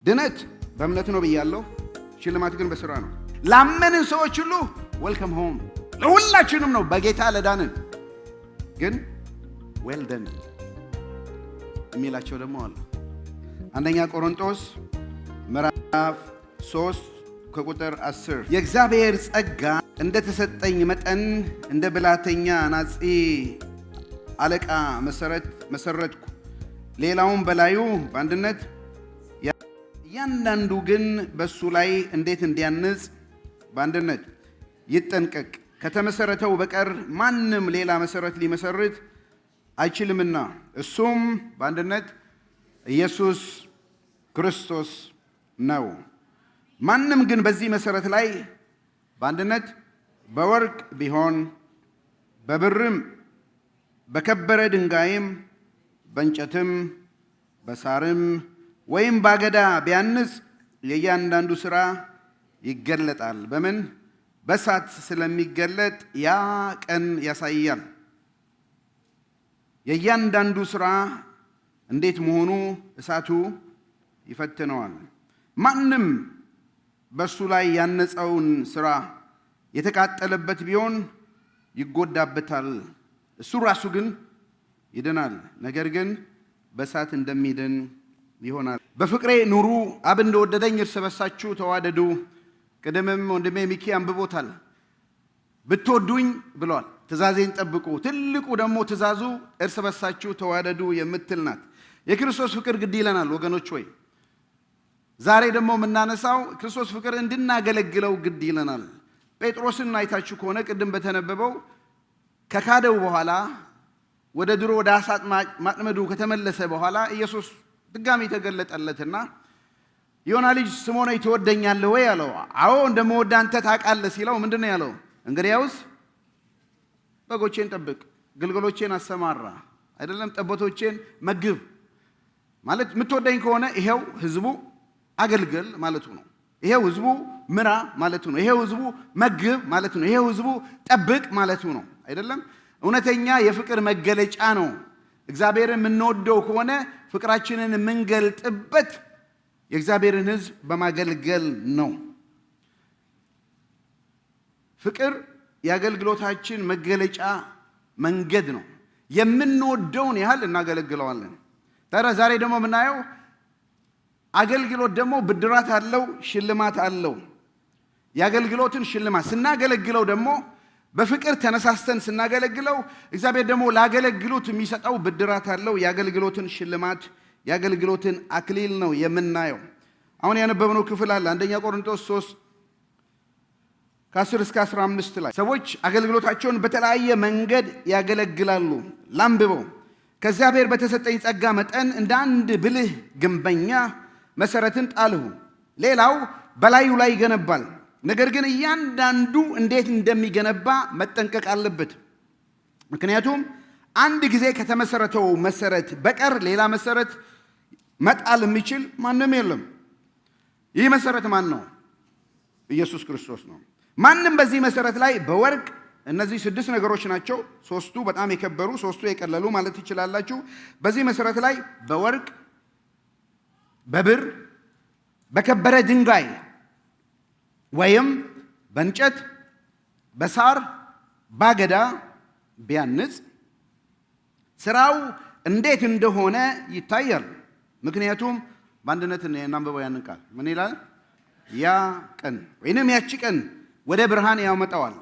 ድነት በእምነት ነው ብያለሁ። ሽልማት ግን በስራ ነው። ላመንን ሰዎች ሁሉ ዌልከም ሆም ለሁላችንም ነው። በጌታ ለዳንን ግን ዌል ደን የሚላቸው ደግሞ አለ። አንደኛ ቆሮንቶስ ምዕራፍ 3 ከቁጥር 10 የእግዚአብሔር ጸጋ እንደተሰጠኝ መጠን እንደ ብላተኛ አናጺ አለቃ መሰረትኩ፣ ሌላውን በላዩ በአንድነት እያንዳንዱ ግን በሱ ላይ እንዴት እንዲያንጽ በአንድነት ይጠንቀቅ። ከተመሰረተው በቀር ማንም ሌላ መሰረት ሊመሰርት አይችልምና እሱም በአንድነት ኢየሱስ ክርስቶስ ነው። ማንም ግን በዚህ መሰረት ላይ በአንድነት በወርቅ ቢሆን በብርም በከበረ ድንጋይም በእንጨትም በሳርም ወይም ባገዳ ቢያንጽ የእያንዳንዱ ሥራ ይገለጣል። በምን? በእሳት ስለሚገለጥ ያ ቀን ያሳያል። የእያንዳንዱ ሥራ እንዴት መሆኑ እሳቱ ይፈትነዋል። ማንም በእሱ ላይ ያነጸውን ሥራ የተቃጠለበት ቢሆን ይጎዳበታል፣ እሱ ራሱ ግን ይድናል። ነገር ግን በእሳት እንደሚድን ይሆናል። በፍቅሬ ኑሩ፣ አብ እንደወደደኝ እርስ በርሳችሁ ተዋደዱ። ቅድምም ወንድሜ ሚኪ አንብቦታል። ብትወዱኝ ብሏል፣ ትእዛዜን ጠብቁ። ትልቁ ደግሞ ትእዛዙ እርስ በርሳችሁ ተዋደዱ የምትል ናት። የክርስቶስ ፍቅር ግድ ይለናል ወገኖች ወይ። ዛሬ ደግሞ የምናነሳው ክርስቶስ ፍቅር እንድናገለግለው ግድ ይለናል። ጴጥሮስን አይታችሁ ከሆነ ቅድም በተነበበው ከካደው በኋላ ወደ ድሮ ወደ አሳ ማጥመዱ ከተመለሰ በኋላ ኢየሱስ ድጋሚ ተገለጠለትና ዮና ልጅ ስምዖን ትወደኛለህ ወይ አለው። አዎ እንደምወድህ አንተ ታውቃለህ ሲለው ምንድን ነው ያለው? እንግዲያውስ በጎቼን ጠብቅ፣ ግልገሎቼን አሰማራ፣ አይደለም ጠቦቶቼን መግብ ማለት። የምትወደኝ ከሆነ ይሄው ህዝቡ አገልግል ማለቱ ነው። ይሄው ህዝቡ ምራ ማለቱ ነው። ይሄው ህዝቡ መግብ ማለቱ ነው። ይሄው ህዝቡ ጠብቅ ማለቱ ነው። አይደለም እውነተኛ የፍቅር መገለጫ ነው። እግዚአብሔርን የምንወደው ከሆነ ፍቅራችንን የምንገልጥበት የእግዚአብሔርን ህዝብ በማገልገል ነው። ፍቅር የአገልግሎታችን መገለጫ መንገድ ነው። የምንወደውን ያህል እናገለግለዋለን። ታዲያ ዛሬ ደግሞ የምናየው አገልግሎት ደግሞ ብድራት አለው፣ ሽልማት አለው። የአገልግሎትን ሽልማት ስናገለግለው ደግሞ በፍቅር ተነሳስተን ስናገለግለው እግዚአብሔር ደግሞ ላገለግሉት የሚሰጠው ብድራት አለው። የአገልግሎትን ሽልማት የአገልግሎትን አክሊል ነው የምናየው። አሁን ያነበብነው ክፍል አለ አንደኛ ቆሮንቶስ 3 ከ10 እስከ 15 ላይ ሰዎች አገልግሎታቸውን በተለያየ መንገድ ያገለግላሉ። ላንብበው። ከእግዚአብሔር በተሰጠኝ ጸጋ መጠን እንደ አንድ ብልህ ግንበኛ መሰረትን ጣልሁ፣ ሌላው በላዩ ላይ ይገነባል። ነገር ግን እያንዳንዱ እንዴት እንደሚገነባ መጠንቀቅ አለበት። ምክንያቱም አንድ ጊዜ ከተመሰረተው መሰረት በቀር ሌላ መሰረት መጣል የሚችል ማንም የለም። ይህ መሰረት ማን ነው? ኢየሱስ ክርስቶስ ነው። ማንም በዚህ መሰረት ላይ በወርቅ እነዚህ 6 ነገሮች ናቸው። 3ቱ በጣም የከበሩ 3ቱ የቀለሉ ማለት ትችላላችሁ። በዚህ መሰረት ላይ በወርቅ በብር በከበረ ድንጋይ ወይም በእንጨት በሳር ባገዳ ቢያንጽ ስራው እንዴት እንደሆነ ይታያል። ምክንያቱም በአንድነት እናንብበው ያንን ቃል ምን ይላል? ያ ቀን ወይንም ያቺ ቀን ወደ ብርሃን ያመጣዋል፣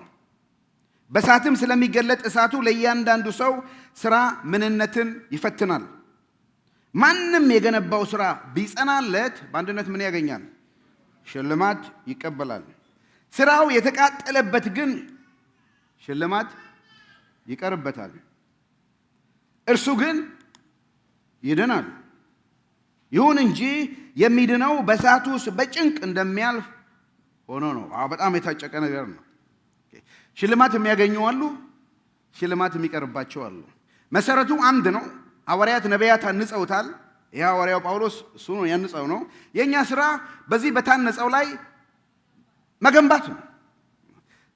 በእሳትም ስለሚገለጥ እሳቱ ለእያንዳንዱ ሰው ስራ ምንነትን ይፈትናል። ማንም የገነባው ስራ ቢጸናለት በአንድነት ምን ያገኛል? ሽልማት ይቀበላል። ስራው የተቃጠለበት ግን ሽልማት ይቀርበታል። እርሱ ግን ይድናል። ይሁን እንጂ የሚድነው በእሳቱ ውስጥ በጭንቅ እንደሚያልፍ ሆኖ ነው። በጣም የታጨቀ ነገር ነው። ሽልማት የሚያገኙ አሉ፣ ሽልማት የሚቀርባቸው አሉ። መሰረቱ አንድ ነው። ሐዋርያት ነቢያት አንጸውታል። ይህ ሐዋርያው ጳውሎስ እሱ ነው ያንጸው ነው። የእኛ ስራ በዚህ በታነጸው ላይ መገንባት ነው።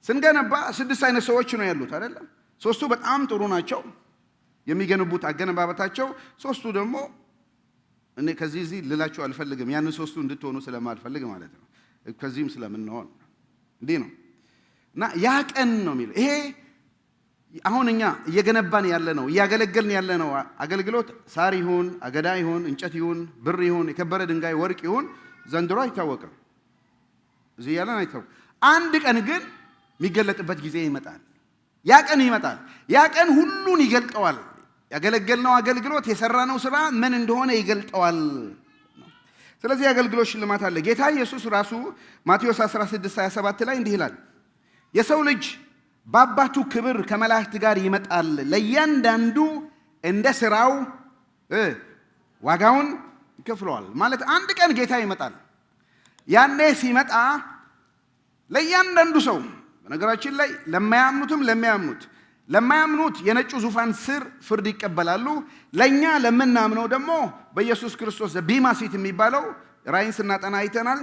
ስንገነባ 6 አይነት ሰዎች ነው ያሉት አይደለም። 3ቱ በጣም ጥሩ ናቸው የሚገነቡት አገነባበታቸው። 3ቱ ደግሞ እኔ ከዚህ ልላችሁ አልፈልግም፣ ያን ሶስቱ እንድትሆኑ ስለማልፈልግ ማለት ነው። ከዚህም ስለምንሆን እንዲህ ነው እና ያ ቀን ነው የሚለው። ይሄ አሁን እኛ እየገነባን ያለ ነው፣ እያገለገልን ያለ ነው አገልግሎት ሳር ይሁን አገዳ ይሁን እንጨት ይሁን ብር ይሁን የከበረ ድንጋይ ወርቅ ይሁን ዘንድሮ አይታወቅም፣ እዚህ ያለን አይታወቅም። አንድ ቀን ግን የሚገለጥበት ጊዜ ይመጣል። ያ ቀን ይመጣል። ያ ቀን ሁሉን ይገልጠዋል። ያገለገልነው አገልግሎት የሰራነው ስራ ምን እንደሆነ ይገልጠዋል። ስለዚህ የአገልግሎት ሽልማት አለ። ጌታ ኢየሱስ ራሱ ማቴዎስ 16:27 ላይ እንዲህ ይላል፣ የሰው ልጅ በአባቱ ክብር ከመላእክት ጋር ይመጣል፣ ለእያንዳንዱ እንደ ስራው ዋጋውን ይከፍለዋል። ማለት አንድ ቀን ጌታ ይመጣል። ያኔ ሲመጣ ለእያንዳንዱ ሰው፣ በነገራችን ላይ ለማያምኑትም ለማያምኑት የነጩ ዙፋን ስር ፍርድ ይቀበላሉ። ለኛ ለምናምነው ደግሞ በኢየሱስ ክርስቶስ በማ ሲት የሚባለው ራእይን ስናጠና አይተናል።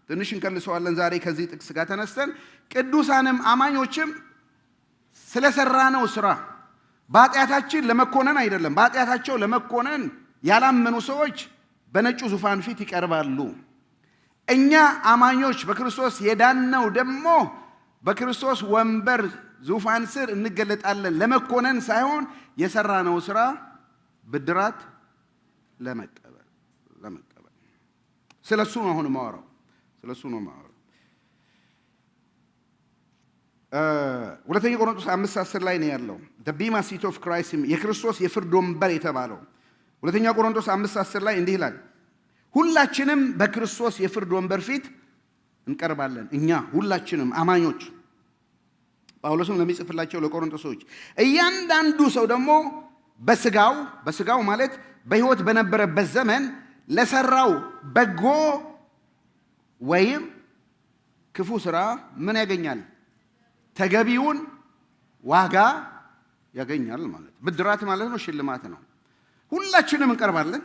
ትንሽ እንከልሰዋለን ዛሬ ከዚህ ጥቅስ ጋር ተነስተን። ቅዱሳንም አማኞችም ስለሰራነው ስራ በኃጢአታችን ለመኮነን አይደለም፣ በኃጢአታቸው ለመኮነን ያላመኑ ሰዎች በነጩ ዙፋን ፊት ይቀርባሉ። እኛ አማኞች በክርስቶስ የዳነው ደግሞ በክርስቶስ ወንበር ዙፋን ስር እንገለጣለን፣ ለመኮነን ሳይሆን የሰራነው ስራ ብድራት ለመቀበል። ስለሱ ነው አሁን ማወራው፣ ስለሱ ነው ማወራው። ሁለተኛ ቆሮንቶስ 5:10 ላይ ነው ያለው the bema seat of Christ፣ የክርስቶስ የፍርድ ወንበር የተባለው። ሁለተኛ ቆሮንቶስ 5:10 ላይ እንዲህ ይላል፣ ሁላችንም በክርስቶስ የፍርድ ወንበር ፊት እንቀርባለን። እኛ ሁላችንም አማኞች፣ ጳውሎስም ለሚጽፍላቸው ለቆሮንቶሶች፣ እያንዳንዱ ሰው ደግሞ በስጋው ማለት በሕይወት በነበረበት ዘመን ለሰራው በጎ ወይም ክፉ ስራ ምን ያገኛል? ተገቢውን ዋጋ ያገኛል ማለት። ብድራት ማለት ነው፣ ሽልማት ነው። ሁላችንም እንቀርባለን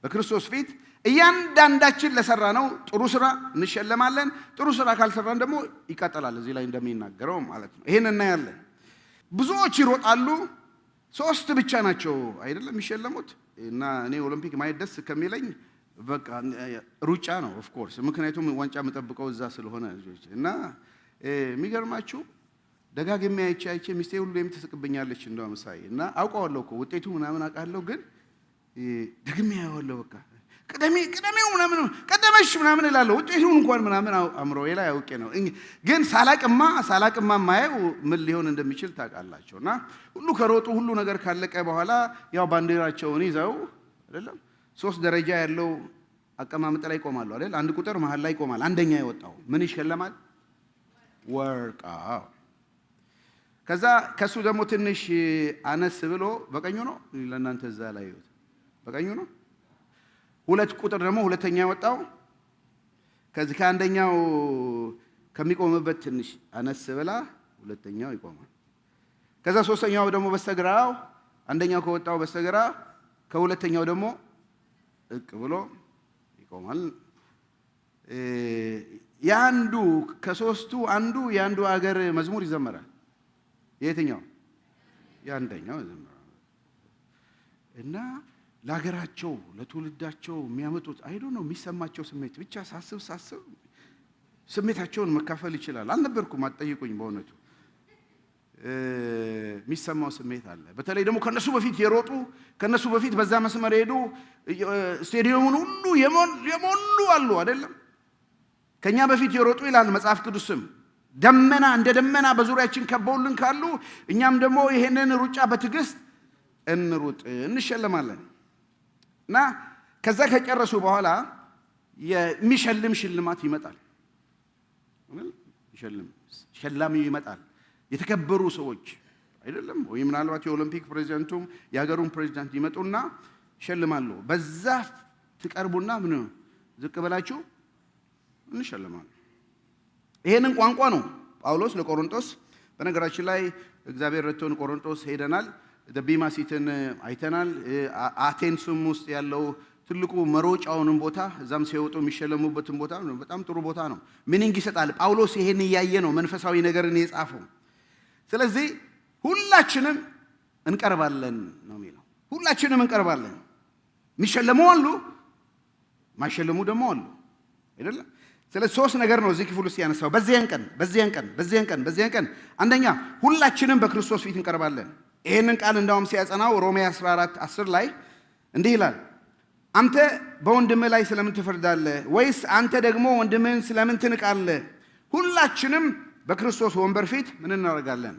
በክርስቶስ ፊት። እያንዳንዳችን ለሰራ ነው ጥሩ ስራ እንሸለማለን። ጥሩ ስራ ካልሰራን ደግሞ ይቀጥላል፣ እዚህ ላይ እንደሚናገረው ማለት ነው። ይሄን እናያለን። ብዙዎች ይሮጣሉ፣ 3 ብቻ ናቸው አይደለም የሚሸለሙት። እና እኔ ኦሎምፒክ ማየት ደስ ከሚለኝ በቃ ሩጫ ነው ኦፍ ኮርስ፣ ምክንያቱም ዋንጫ የምጠብቀው እዛ ስለሆነ ልጆች። እና የሚገርማችሁ ደጋግሜ አይቼ ሚስቴ ሁሉ የምትስቅብኛለች እንደው ምሳይ እና አውቀዋለሁ እኮ ውጤቱ ምናምን አውቃለሁ፣ ግን ደግሜ ያየዋለሁ። በቃ ቀደሜው ምናምን ቀደመሽ ምናምን እላለሁ፣ ውጤቱን እንኳን ምናምን አእምሮዬ ላይ አውቄ ነው። ግን ሳላቅማ ማየው ምን ሊሆን እንደሚችል ታውቃላችሁ። እና ሁሉ ከሮጡ ሁሉ ነገር ካለቀ በኋላ ያው ባንዲራቸውን ይዘው አይደለም 3 ደረጃ ያለው አቀማመጥ ላይ ይቆማሉ አይደል? አንድ ቁጥር መሃል ላይ ይቆማል። አንደኛ የወጣው ምን ይሸለማል? ወርቅ። ከዛ ከሱ ደግሞ ትንሽ አነስ ብሎ በቀኙ ነው ለእናንተ እዛ ላይ ይወጣ፣ በቀኙ ነው 2 ቁጥር ደግሞ ሁለተኛ የወጣው ከዚህ ከአንደኛው ከሚቆምበት ትንሽ አነስ ብላ ሁለተኛው ይቆማል። ከዛ ሶስተኛው ደግሞ በስተግራው አንደኛው ከወጣው በስተግራ ከሁለተኛው ደግሞ እቅ ብሎ ይቆማል። ያንዱ ከሶስቱ አንዱ ያንዱ ሀገር መዝሙር ይዘመራል። የትኛው? ያንደኛው ይዘመራል። እና ለሀገራቸው ለትውልዳቸው የሚያመጡት አይዶ ነው የሚሰማቸው ስሜት ብቻ ሳስብ ስሜታቸውን መካፈል ይችላል። አልነበርኩም፣ አትጠይቁኝ። በእውነቱ የሚሰማው ስሜት አለ። በተለይ ደግሞ ከነሱ በፊት የሮጡ ከነሱ በፊት በዛ መስመር ሄዱ ስቴዲየሙን ሁሉ የሞሉ አሉ አይደለም። ከኛ በፊት የሮጡ ይላል መጽሐፍ ቅዱስም ደመና እንደ ደመና በዙሪያችን ከበውልን ካሉ እኛም ደግሞ ይሄንን ሩጫ በትዕግስት እንሩጥ እንሸለማለን። እና ከዛ ከጨረሱ በኋላ የሚሸልም ሽልማት ይመጣል። ሸላሚው ይመጣል። የተከበሩ ሰዎች አይደለም ወይ? ምናልባት የኦሎምፒክ ፕሬዚዳንቱም የሀገሩን ፕሬዚዳንት ይመጡና ይሸልማሉ። በዛ ትቀርቡና ምን ዝቅ ብላችሁ እንሸልማለን። ይሄንን ቋንቋ ነው ጳውሎስ ለቆሮንቶስ። በነገራችን ላይ እግዚአብሔር ረድቶን ቆሮንቶስ ሄደናል። በማ ሲትን አይተናል። አቴንስም ውስጥ ያለው ትልቁ መሮጫውንም ቦታ እዛም ሲወጡ የሚሸለሙበትን ቦታ በጣም ጥሩ ቦታ ነው። ሚኒንግ ይሰጣል። ጳውሎስ ይሄን እያየ ነው መንፈሳዊ ነገርን የጻፈው። ስለዚህ ሁላችንም እንቀርባለን ነው የሚለው። ሁላችንም እንቀርባለን። የሚሸለሙ አሉ፣ ማይሸለሙ ደግሞ አሉ አይደለም። ስለዚህ ሶስት ነገር ነው እዚህ ክፍል ውስጥ ያነሳው። በዚያን ቀን አንደኛ ሁላችንም በክርስቶስ ፊት እንቀርባለን። ይሄንን ቃል እንዳውም ሲያጸናው ሮሜ 14:10 ላይ እንዲህ ይላል፣ አንተ በወንድምህ ላይ ስለምን ትፈርዳለህ? ወይስ አንተ ደግሞ ወንድምህን ስለምን ትንቃለህ? ሁላችንም በክርስቶስ ወንበር ፊት ምን እናደርጋለን?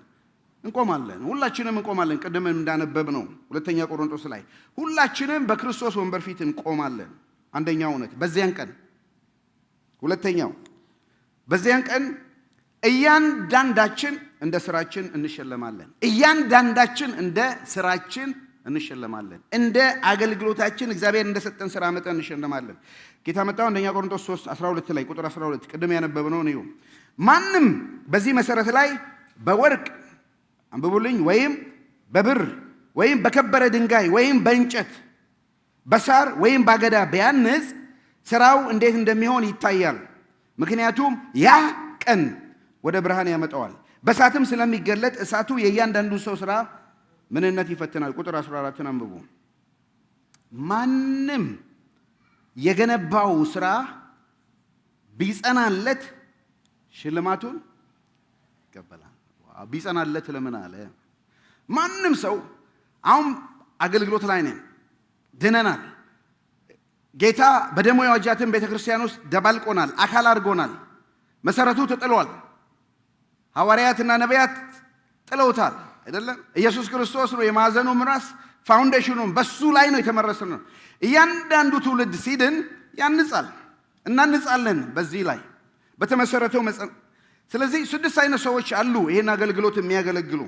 እንቆማለን። ሁላችንም እንቆማለን። ቅድም እንዳነበብ ነው ሁለተኛ ቆሮንቶስ ላይ ሁላችንም በክርስቶስ ወንበር ፊት እንቆማለን። አንደኛው እውነት በዚያን ቀን። ሁለተኛው በዚያን ቀን እያንዳንዳችን እንደ ስራችን እንሸለማለን። እያንዳንዳችን እንደ ስራችን እንሸለማለን። እንደ አገልግሎታችን እግዚአብሔር እንደሰጠን ስራ መጠን እንሸለማለን። ጌታ መጣው አንደኛ ቆሮንቶስ 3:12 ላይ ቁጥር 12 ቅድም ያነበብነው ነው። ማንም በዚህ መሰረት ላይ በወርቅ አንብቡልኝ ወይም በብር ወይም በከበረ ድንጋይ ወይም በእንጨት በሳር ወይም ባገዳ ቢያንጽ ስራው እንዴት እንደሚሆን ይታያል። ምክንያቱም ያ ቀን ወደ ብርሃን ያመጣዋል። በእሳትም ስለሚገለጥ እሳቱ የእያንዳንዱ ሰው ስራ ምንነት ይፈትናል። ቁጥር 14 አንብቡ። ማንም የገነባው ስራ ቢጸናለት ሽልማቱን ይቀበላል። ቢጸናለት ለምን አለ? ማንም ሰው አሁን አገልግሎት ላይ ነን፣ ድነናል። ጌታ በደሙ የዋጃትን ቤተክርስቲያን ውስጥ ደባልቆናል፣ አካል አድርጎናል። መሰረቱ ተጥሏል። ሐዋርያትና ነቢያት ጥለውታል አይደለም። ኢየሱስ ክርስቶስ ነው የማዕዘኑ ራስ፣ ፋውንዴሽኑም በሱ ላይ ነው የተመረሰው። እያንዳንዱ ትውልድ ሲድን ያንጻል፣ እናንጻለን በዚህ ላይ በተመሰረተው። ስለዚህ 6 አይነት ሰዎች አሉ ይሄን አገልግሎት የሚያገለግሉ።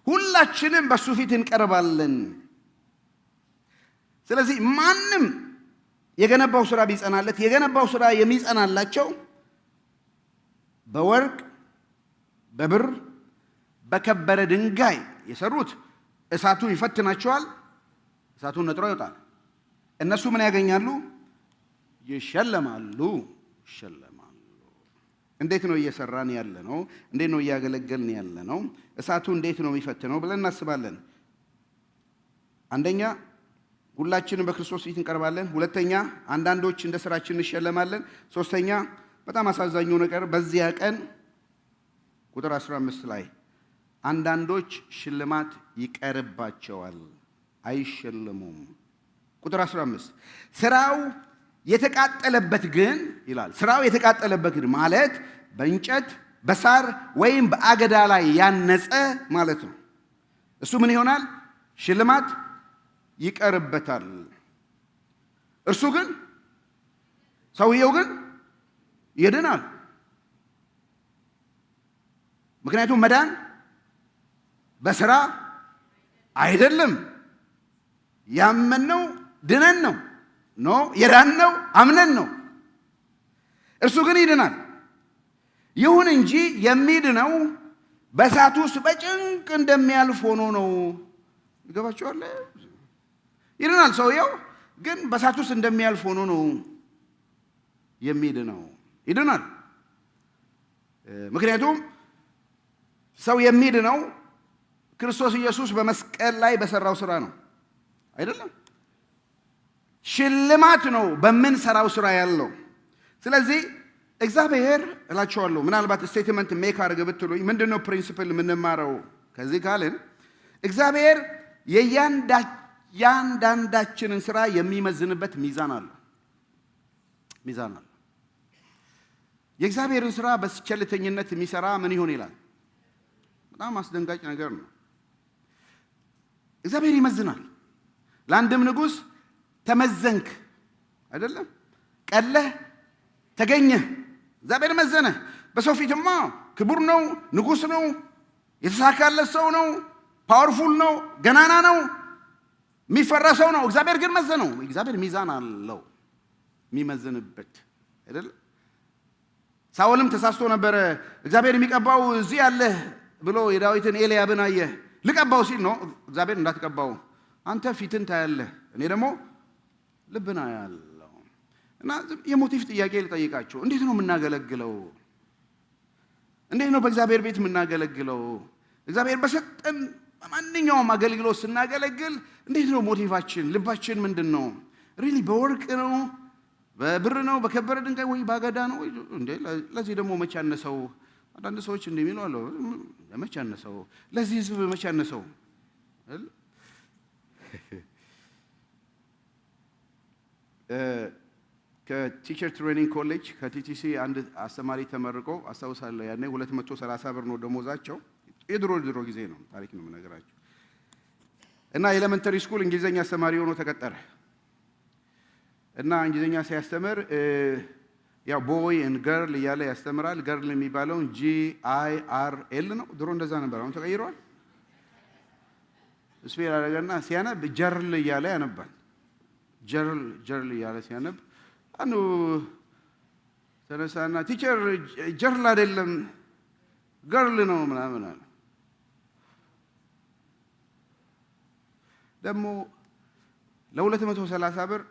ሁላችንም በሱ ፊት እንቀርባለን። ስለዚህ ማንም የገነባው ስራ ቢጸናለት፣ የገነባው ስራ የሚጸናላቸው በወርቅ በብር በከበረ ድንጋይ የሰሩት እሳቱ ይፈትናቸዋል። እሳቱን ነጥሮ ይወጣል። እነሱ ምን ያገኛሉ? ይሸለማሉ። እንዴት ነው እየሰራን ያለ ነው? እንዴት ነው እያገለገልን ያለ ነው? እሳቱ እንዴት ነው የሚፈትነው ብለን እናስባለን። አንደኛ ሁላችንም በክርስቶስ ፊት እንቀርባለን። ሁለተኛ አንዳንዶች እንደ ስራችን እንሸለማለን። ሶስተኛ በጣም አሳዛኙ ነገር በዚያ ቀን ቁጥር 15 ላይ አንዳንዶች ሽልማት ይቀርባቸዋል፣ አይሸለሙም። ቁጥር 15 ስራው የተቃጠለበት ግን ይላል። ስራው የተቃጠለበት ግን ማለት በእንጨት በሳር ወይም በአገዳ ላይ ያነጸ ማለት ነው። እሱ ምን ይሆናል? ሽልማት ይቀርበታል። እርሱ ግን ሰውየው ግን ይድናል። ምክንያቱም መዳን በስራ አይደለም። ያመንነው ድነን ነው የዳነው አምነን ነው። እርሱ ግን ይድናል። ይሁን እንጂ የሚድነው በእሳት ውስጥ በጭንቅ እንደሚያልፍ ሆኖ ነው። ይገባችኋል? ይድናል። ሰውየው ግን በእሳት ውስጥ እንደሚያልፍ ሆኖ ነው የሚድነው። ይድናል። ምክንያቱም ሰው የሚድነው ክርስቶስ ኢየሱስ በመስቀል ላይ በሰራው ስራ ነው አይደለም። ሽልማት ነው በምንሰራው ስራ ያለው። ስለዚህ እግዚአብሔር እላቸዋለሁ፣ ምናልባት ስቴትመንት ሜክ አድርገ ብትሉኝ ምንድነው ፕሪንሲፕል የምንማረው ከዚህ ካልን፣ እግዚአብሔር የእያንዳንዳችንን ስራ የሚመዝንበት ሚዛን አለ። የእግዚአብሔርን ስራ በቸልተኝነት የሚሰራ ምን ይሆን ይላል። በጣም አስደንጋጭ ነገር ነው። እግዚአብሔር ይመዝናል። ለአንድም ንጉሥ ተመዘንክ አይደለም፣ ቀለህ ተገኘህ። እግዚአብሔር መዘነ። በሰው ፊትማ ክቡር ነው፣ ንጉሥ ነው፣ የተሳካለት ሰው ነው፣ ፓወርፉል ነው፣ ገናና ነው፣ የሚፈራ ሰው ነው። እግዚአብሔር ግን መዘነው። እግዚአብሔር ሚዛን አለው የሚመዝንበት አይደለም። ሳኦልም ተሳስቶ ነበረ። እግዚአብሔር የሚቀባው እዚህ ያለ ብሎ የዳዊትን ኤልያብን አየ። ልቀባው ሲል ነው እግዚአብሔር እንዳትቀባው አንተ ፊትን ታያለህ፣ እኔ ደግሞ ልብን አያለሁ። እና የሞቲቭ ጥያቄ ልጠይቃቸው። እንዴት ነው የምናገለግለው? እንዴት ነው በእግዚአብሔር ቤት የምናገለግለው? እግዚአብሔር በሰጠን በማንኛውም አገልግሎት ስናገለግል እንዴት ነው ሞቲቫችን? ልባችን ምንድን ነው? ሪሊ በወርቅ ነው በብር ነው በከበረ ድንጋይ ወይ ባገዳ ነው ወይ እንዴ? ለዚህ ደግሞ መቼ አነሰው? አንዳንድ ሰዎች እንደሚሉ አሉ መቼ አነሰው? ለዚህ ህዝብ መቼ አነሰው? ከቲቸር ትሬኒንግ ኮሌጅ ከቲቲሲ አንድ አስተማሪ ተመርቆ አስታውሳለሁ። ያኔ 230 ብር ነው ደሞዛቸው። የድሮ ጊዜ ነው፣ ታሪክ ነው የምነግራቸው። እና ኤሌመንተሪ ስኩል እንግሊዘኛ አስተማሪ ሆኖ ተቀጠረ። እና እንግሊዘኛ ሲያስተምር ያው ቦይ ኤንድ ገርል እያለ ያስተምራል። ገርል የሚባለውን GIRL ነው። ድሮ እንደዛ ነበር፣ አሁን ተቀይሯል። ስፔል አደረገና ሲያነብ ጀርል እያለ ያነባል። ጀርል እያለ ሲያነብ አንዱ ተነሳና ቲቸር ጀርል አይደለም ገርል ነው ምናምን አለ። ደግሞ ለ230 ብር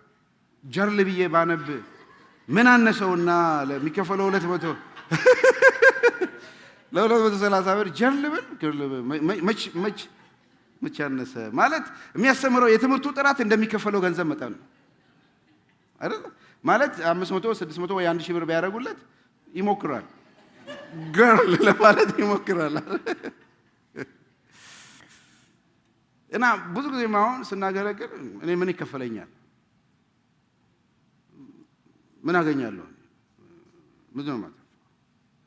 ጀርል ብዬ ባነብ ምን አነሰውና ለሚከፈለው 200 ለ230 ብር ጀርል ብል መች ያነሰ ማለት የሚያስተምረው የትምህርቱ ጥራት እንደሚከፈለው ገንዘብ መጠን ነው አይደል? ማለት 500 600 ወይ 1000 ብር ቢያደርጉለት ይሞክራል፣ ገርል ለማለት ይሞክራል። እና ብዙ ጊዜ አሁን ስናገለግል እኔ ምን ይከፈለኛል? ምን አገኛለሁ? ምን ነው ማለት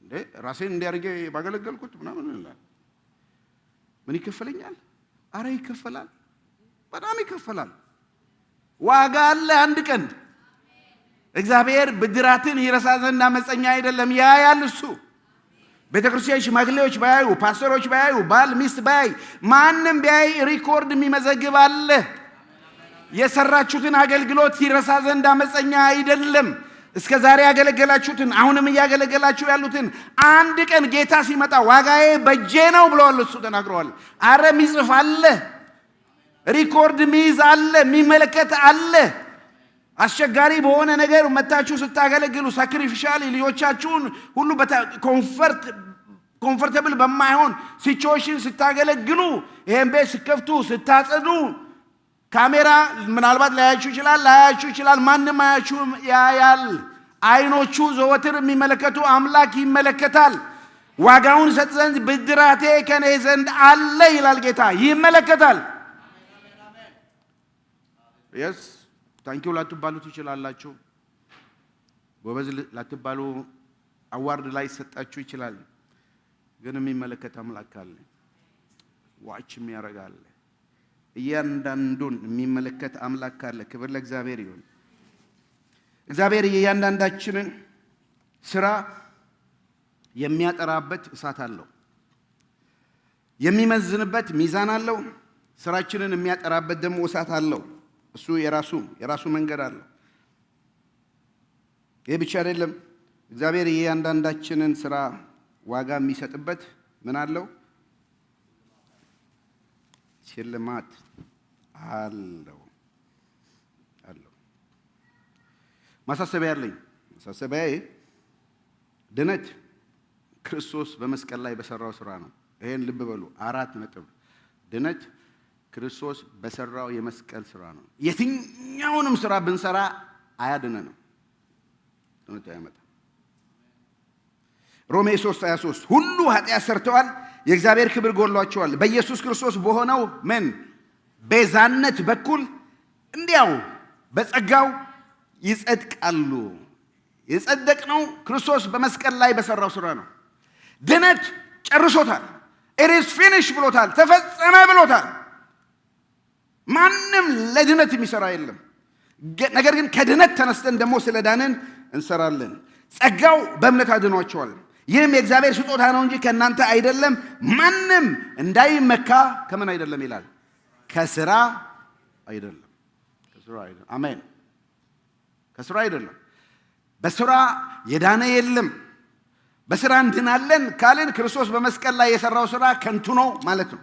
እንዴ? ራሴን እንዲያርገ ባገለገልኩት ምናምን እንላለን። ምን ይከፈለኛል? አረ ይከፈላል፣ በጣም ይከፈላል። ዋጋ አለ። አንድ ቀን እግዚአብሔር ብድራትን ይረሳ ዘንድ አመፀኛ አይደለም፣ ያያል እሱ። ቤተክርስቲያን ሽማግሌዎች ባያዩ፣ ፓስተሮች ባያዩ፣ ባል ሚስት ባያይ፣ ማንም ቢያይ ሪኮርድ የሚመዘግብ አለ። የሰራችሁትን አገልግሎት ይረሳ ዘንድ አመፀኛ አይደለም። እስከ ዛሬ ያገለገላችሁትን አሁንም እያገለገላችሁ ያሉትን አንድ ቀን ጌታ ሲመጣ ዋጋዬ በጄ ነው ብለዋል፣ እሱ ተናግረዋል። አረ ሚጽፍ አለ፣ ሪኮርድ ሚይዝ አለ፣ የሚመለከት አለ። አስቸጋሪ በሆነ ነገር መታችሁ ስታገለግሉ ሳክሪፊሻሊ ልጆቻችሁን ሁሉ ኮምፎርታብል በማይሆን ሲቹዌሽን ስታገለግሉ፣ ይሄን ቤት ስከፍቱ ስታጸዱ፣ ካሜራ ምናልባት ላያችሁ ይችላል፣ ማንም አያችሁም፣ ያያል። አይኖቹ ዘወትር የሚመለከቱ አምላክ ይመለከታል። ዋጋውን ሰጥ ዘንድ ብድራቴ ከኔ ዘንድ አለ ይላል ጌታ። ይመለከታል። yes ታንኪዩ ላትባሉ ትችላላችሁ። ጎበዝ ላትባሉ አዋርድ ላይ ሰጣችሁ ይችላል። ግን የሚመለከት አምላክ አለ፣ ዋች የሚያረጋል። እያንዳንዱን የሚመለከት አምላክ አለ። ክብር ለእግዚአብሔር ይሁን። እግዚአብሔር የእያንዳንዳችንን ስራ የሚያጠራበት እሳት አለው፣ የሚመዝንበት ሚዛን አለው። ስራችንን የሚያጠራበት ደግሞ እሳት አለው። እሱ የራሱ መንገድ አለው። ይህ ብቻ አይደለም። እግዚአብሔር የእያንዳንዳችንን ስራ ዋጋ የሚሰጥበት ምን አለው? ሽልማት አለው። ማሳሰቢያ አለኝ። ማሳሰቢያዬ ድነት ክርስቶስ በመስቀል ላይ በሰራው ስራ ነው። ይሄን ልብ በሉ። 4 ነጥብ። ድነት ክርስቶስ በሰራው የመስቀል ስራ ነው። የትኛውንም ስራ ብንሰራ አያድነንም፣ ድነት አያመጣም። ሮሜ 3:23 ሁሉ ኃጢአት ሰርተዋል፣ የእግዚአብሔር ክብር ጎድሏቸዋል፣ በኢየሱስ ክርስቶስ በሆነው ምን ቤዛነት በኩል እንዲያው በጸጋው ይጸድቃሉ። የጸደቅነው ክርስቶስ በመስቀል ላይ በሰራው ስራ ነው። ድነት ጨርሶታል። it is finished ብሎታል፣ ተፈጸመ ብሎታል። ማንም ለድነት የሚሰራ የለም። ነገር ግን ከድነት ተነስተን ደግሞ ስለ ዳንን እንሰራለን። ጸጋው በእምነት አድኗቸዋል። ይህም የእግዚአብሔር ስጦታ ነው እንጂ ከእናንተ አይደለም፣ ማንም እንዳይመካ ከምን አይደለም ይላል? ከስራ አይደለም። አሜን። ከስራ አይደለም። በስራ የዳነ የለም። በስራ እንድናለን ካልን ክርስቶስ በመስቀል ላይ የሰራው ስራ ከንቱ ነው ማለት ነው።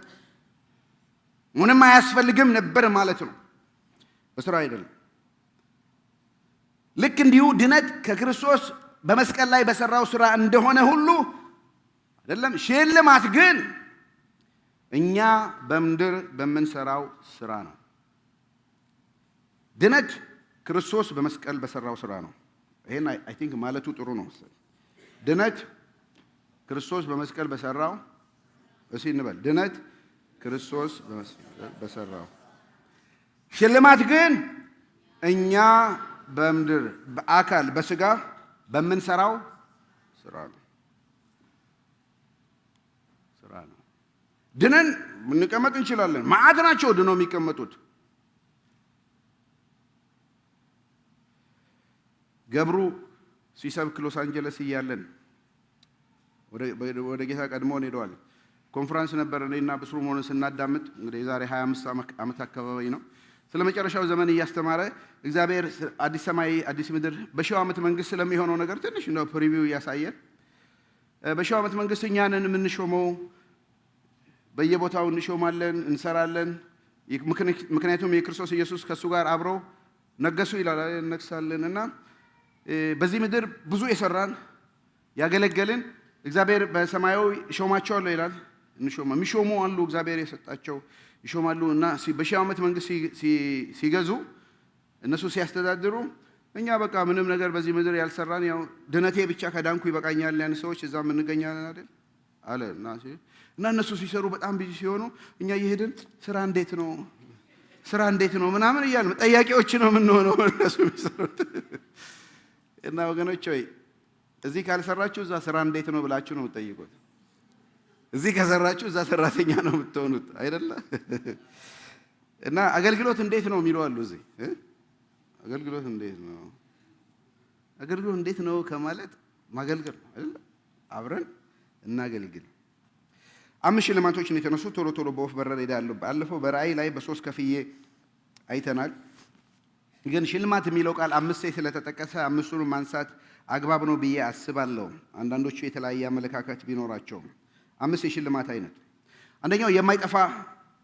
ምንም አያስፈልግም ነበር ማለት ነው። በስራ አይደለም። ልክ እንዲሁ ድነት ከክርስቶስ በመስቀል ላይ በሰራው ስራ እንደሆነ ሁሉ አይደለም። ሽልማት ግን እኛ በምድር በምንሰራው ስራ ነው። ድነት ክርስቶስ በመስቀል በሰራው ስራ ነው። ይሄን አይ ቲንክ ማለቱ ጥሩ ነው። ድነት ክርስቶስ በመስቀል በሰራው እሺ እንበል። ድነት ክርስቶስ በመስቀል በሰራው፣ ሽልማት ግን እኛ በምድር በአካል በስጋ በምንሰራው ስራ ነው። ድነን እንቀመጥ እንችላለን። ማዕት ናቸው ድነው የሚቀመጡት። ገብሩ ሲሰብክ ሎስ አንጀለስ እያለን ወደ ጌታ ቀድሞን ሄደዋል። ኮንፈረንስ ነበር። እኔና ብስሩ ሆነን ስናዳምጥ እንግዲህ የዛሬ 25 ዓመት አካባቢ ነው። ስለ መጨረሻው ዘመን እያስተማረ እግዚአብሔር አዲስ ሰማይ አዲስ ምድር በሺው ዓመት መንግስት ስለሚሆነው ነገር ትንሽ ነው ፕሪቪው ያሳየን። በሺው ዓመት መንግስት እኛንን የምንሾመው፣ በየቦታው እንሾማለን፣ እንሰራለን። ምክንያቱም የክርስቶስ ኢየሱስ ከሱ ጋር አብረው ነገሱ ይላል፣ እንነግሳለን። እና በዚህ ምድር ብዙ የሰራን ያገለገልን እግዚአብሔር በሰማያዊ ሾማቸዋለሁ ይላል። የሚሾሙ አሉ፣ እግዚአብሔር የሰጣቸው ይሾማሉ። እና በሺህ ዓመት መንግስት ሲገዙ እነሱ ሲያስተዳድሩ እኛ በቃ ምንም ነገር በዚህ ምድር ያልሰራን ያው ድነቴ ብቻ ከዳንኩ ይበቃኛል ያን ሰዎች እዛም እንገኛለን አይደል አለ። እና እነሱ ሲሰሩ በጣም ቢዚ ሲሆኑ እኛ እየሄድን ስራ እንዴት ነው ምናምን እያልን ጠያቂዎች ነው የምንሆነው እነሱ የሚሰሩት። እና ወገኖች ሆይ እዚህ ካልሰራችሁ እዛ ስራ እንዴት ነው ብላችሁ ነው የምትጠይቁት። እዚህ ከሰራችሁ እዛ ሰራተኛ ነው የምትሆኑት አይደለ? እና አገልግሎት እንዴት ነው የሚሉ አሉ። እዚህ አገልግሎት እንዴት ነው ከማለት ማገልገል ነው አይደለ? አብረን እናገልግል። 5 ሽልማቶች ነው የተነሱት። ቶሎ በወፍ በረር ሄዳለሁ። ባለፈው በራእይ ላይ በ3 ከፍዬ አይተናል። ግን ሽልማት የሚለው ቃል 5 ስለተጠቀሰ 5ቱን ማንሳት አግባብ ነው ብዬ አስባለሁ። አንዳንዶቹ የተለያየ አመለካከት ቢኖራቸውም 5 የሽልማት አይነት። አንደኛው የማይጠፋ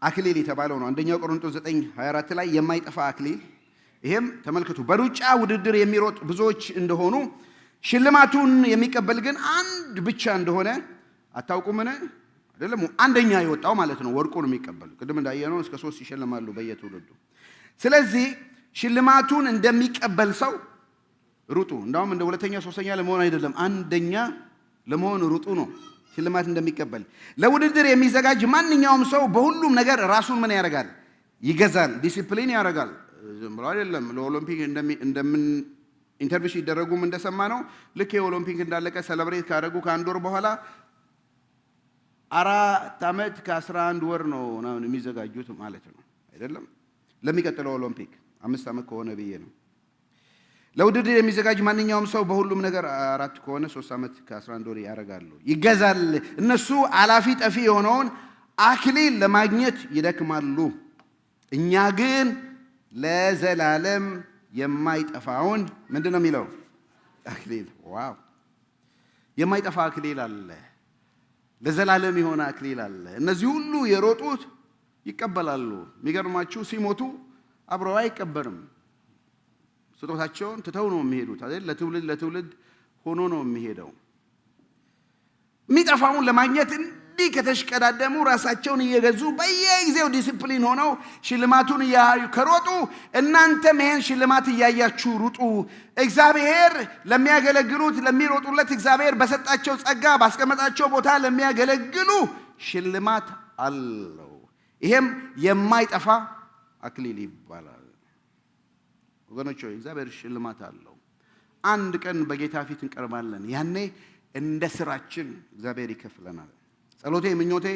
አክሊል የተባለው ነው። አንደኛው ቆሮንቶስ 9:24 ላይ የማይጠፋ አክሊል። ይሄም ተመልከቱ፣ በሩጫ ውድድር የሚሮጥ ብዙዎች እንደሆኑ ሽልማቱን የሚቀበል ግን አንድ ብቻ እንደሆነ አታውቁምን? አይደለም አንደኛ የወጣው ማለት ነው ወርቁን የሚቀበል። ቅድም እንዳየነው እስከ 3 ይሸልማሉ በየትውልዱ። ስለዚህ ሽልማቱን እንደሚቀበል ሰው ሩጡ። እንዳውም እንደ ሁለተኛ ሶስተኛ ለመሆን አይደለም፣ አንደኛ ለመሆን ሩጡ ነው። ሽልማት እንደሚቀበል ለውድድር የሚዘጋጅ ማንኛውም ሰው በሁሉም ነገር ራሱን ምን ያደርጋል? ይገዛል፣ ዲሲፕሊን ያደርጋል። ዝም ብሎ አይደለም። ለኦሎምፒክ እንደምን ኢንተርቪው ሲደረጉም እንደሰማ ነው። ልክ የኦሎምፒክ እንዳለቀ ሰለብሬት ካደረጉ ከአንድ ወር በኋላ 4 ዓመት ከ11 ወር ነው የሚዘጋጁት ማለት ነው አይደለም። ለሚቀጥለው ኦሎምፒክ 5 ዓመት ከሆነ ብዬ ነው። ለውድድር የሚዘጋጅ ማንኛውም ሰው በሁሉም ነገር 4 ከሆነ 3 ዓመት ከ11 ወር ያደርጋሉ፣ ይገዛል። እነሱ አላፊ ጠፊ የሆነውን አክሊል ለማግኘት ይደክማሉ። እኛ ግን ለዘላለም የማይጠፋውን ምንድን ነው የሚለው? አክሊል። ዋው! የማይጠፋ አክሊል አለ፣ ለዘላለም የሆነ አክሊል አለ። እነዚህ ሁሉ የሮጡት ይቀበላሉ። የሚገርማችሁ ሲሞቱ አብረው አይቀበርም። ስጦታቸውን ትተው ነው የሚሄዱት አይደል? ለትውልድ ሆኖ ነው የሚሄደው። የሚጠፋውን ለማግኘት እንዲህ ከተሽቀዳደሙ ራሳቸውን እየገዙ በየጊዜው ዲሲፕሊን ሆነው ሽልማቱን እያዩ ከሮጡ እናንተም ይሄን ሽልማት እያያችሁ ሩጡ። እግዚአብሔር ለሚያገለግሉት ለሚሮጡለት እግዚአብሔር በሰጣቸው ጸጋ ባስቀመጣቸው ቦታ ለሚያገለግሉ ሽልማት አለው። ይሄም የማይጠፋ አክሊል ይባላል። ወገኖች ሆይ እግዚአብሔር ሽልማት አለው። አንድ ቀን በጌታ ፊት እንቀርባለን። ያኔ እንደ ስራችን እግዚአብሔር ይከፍለናል። ጸሎቴ ምኞቴ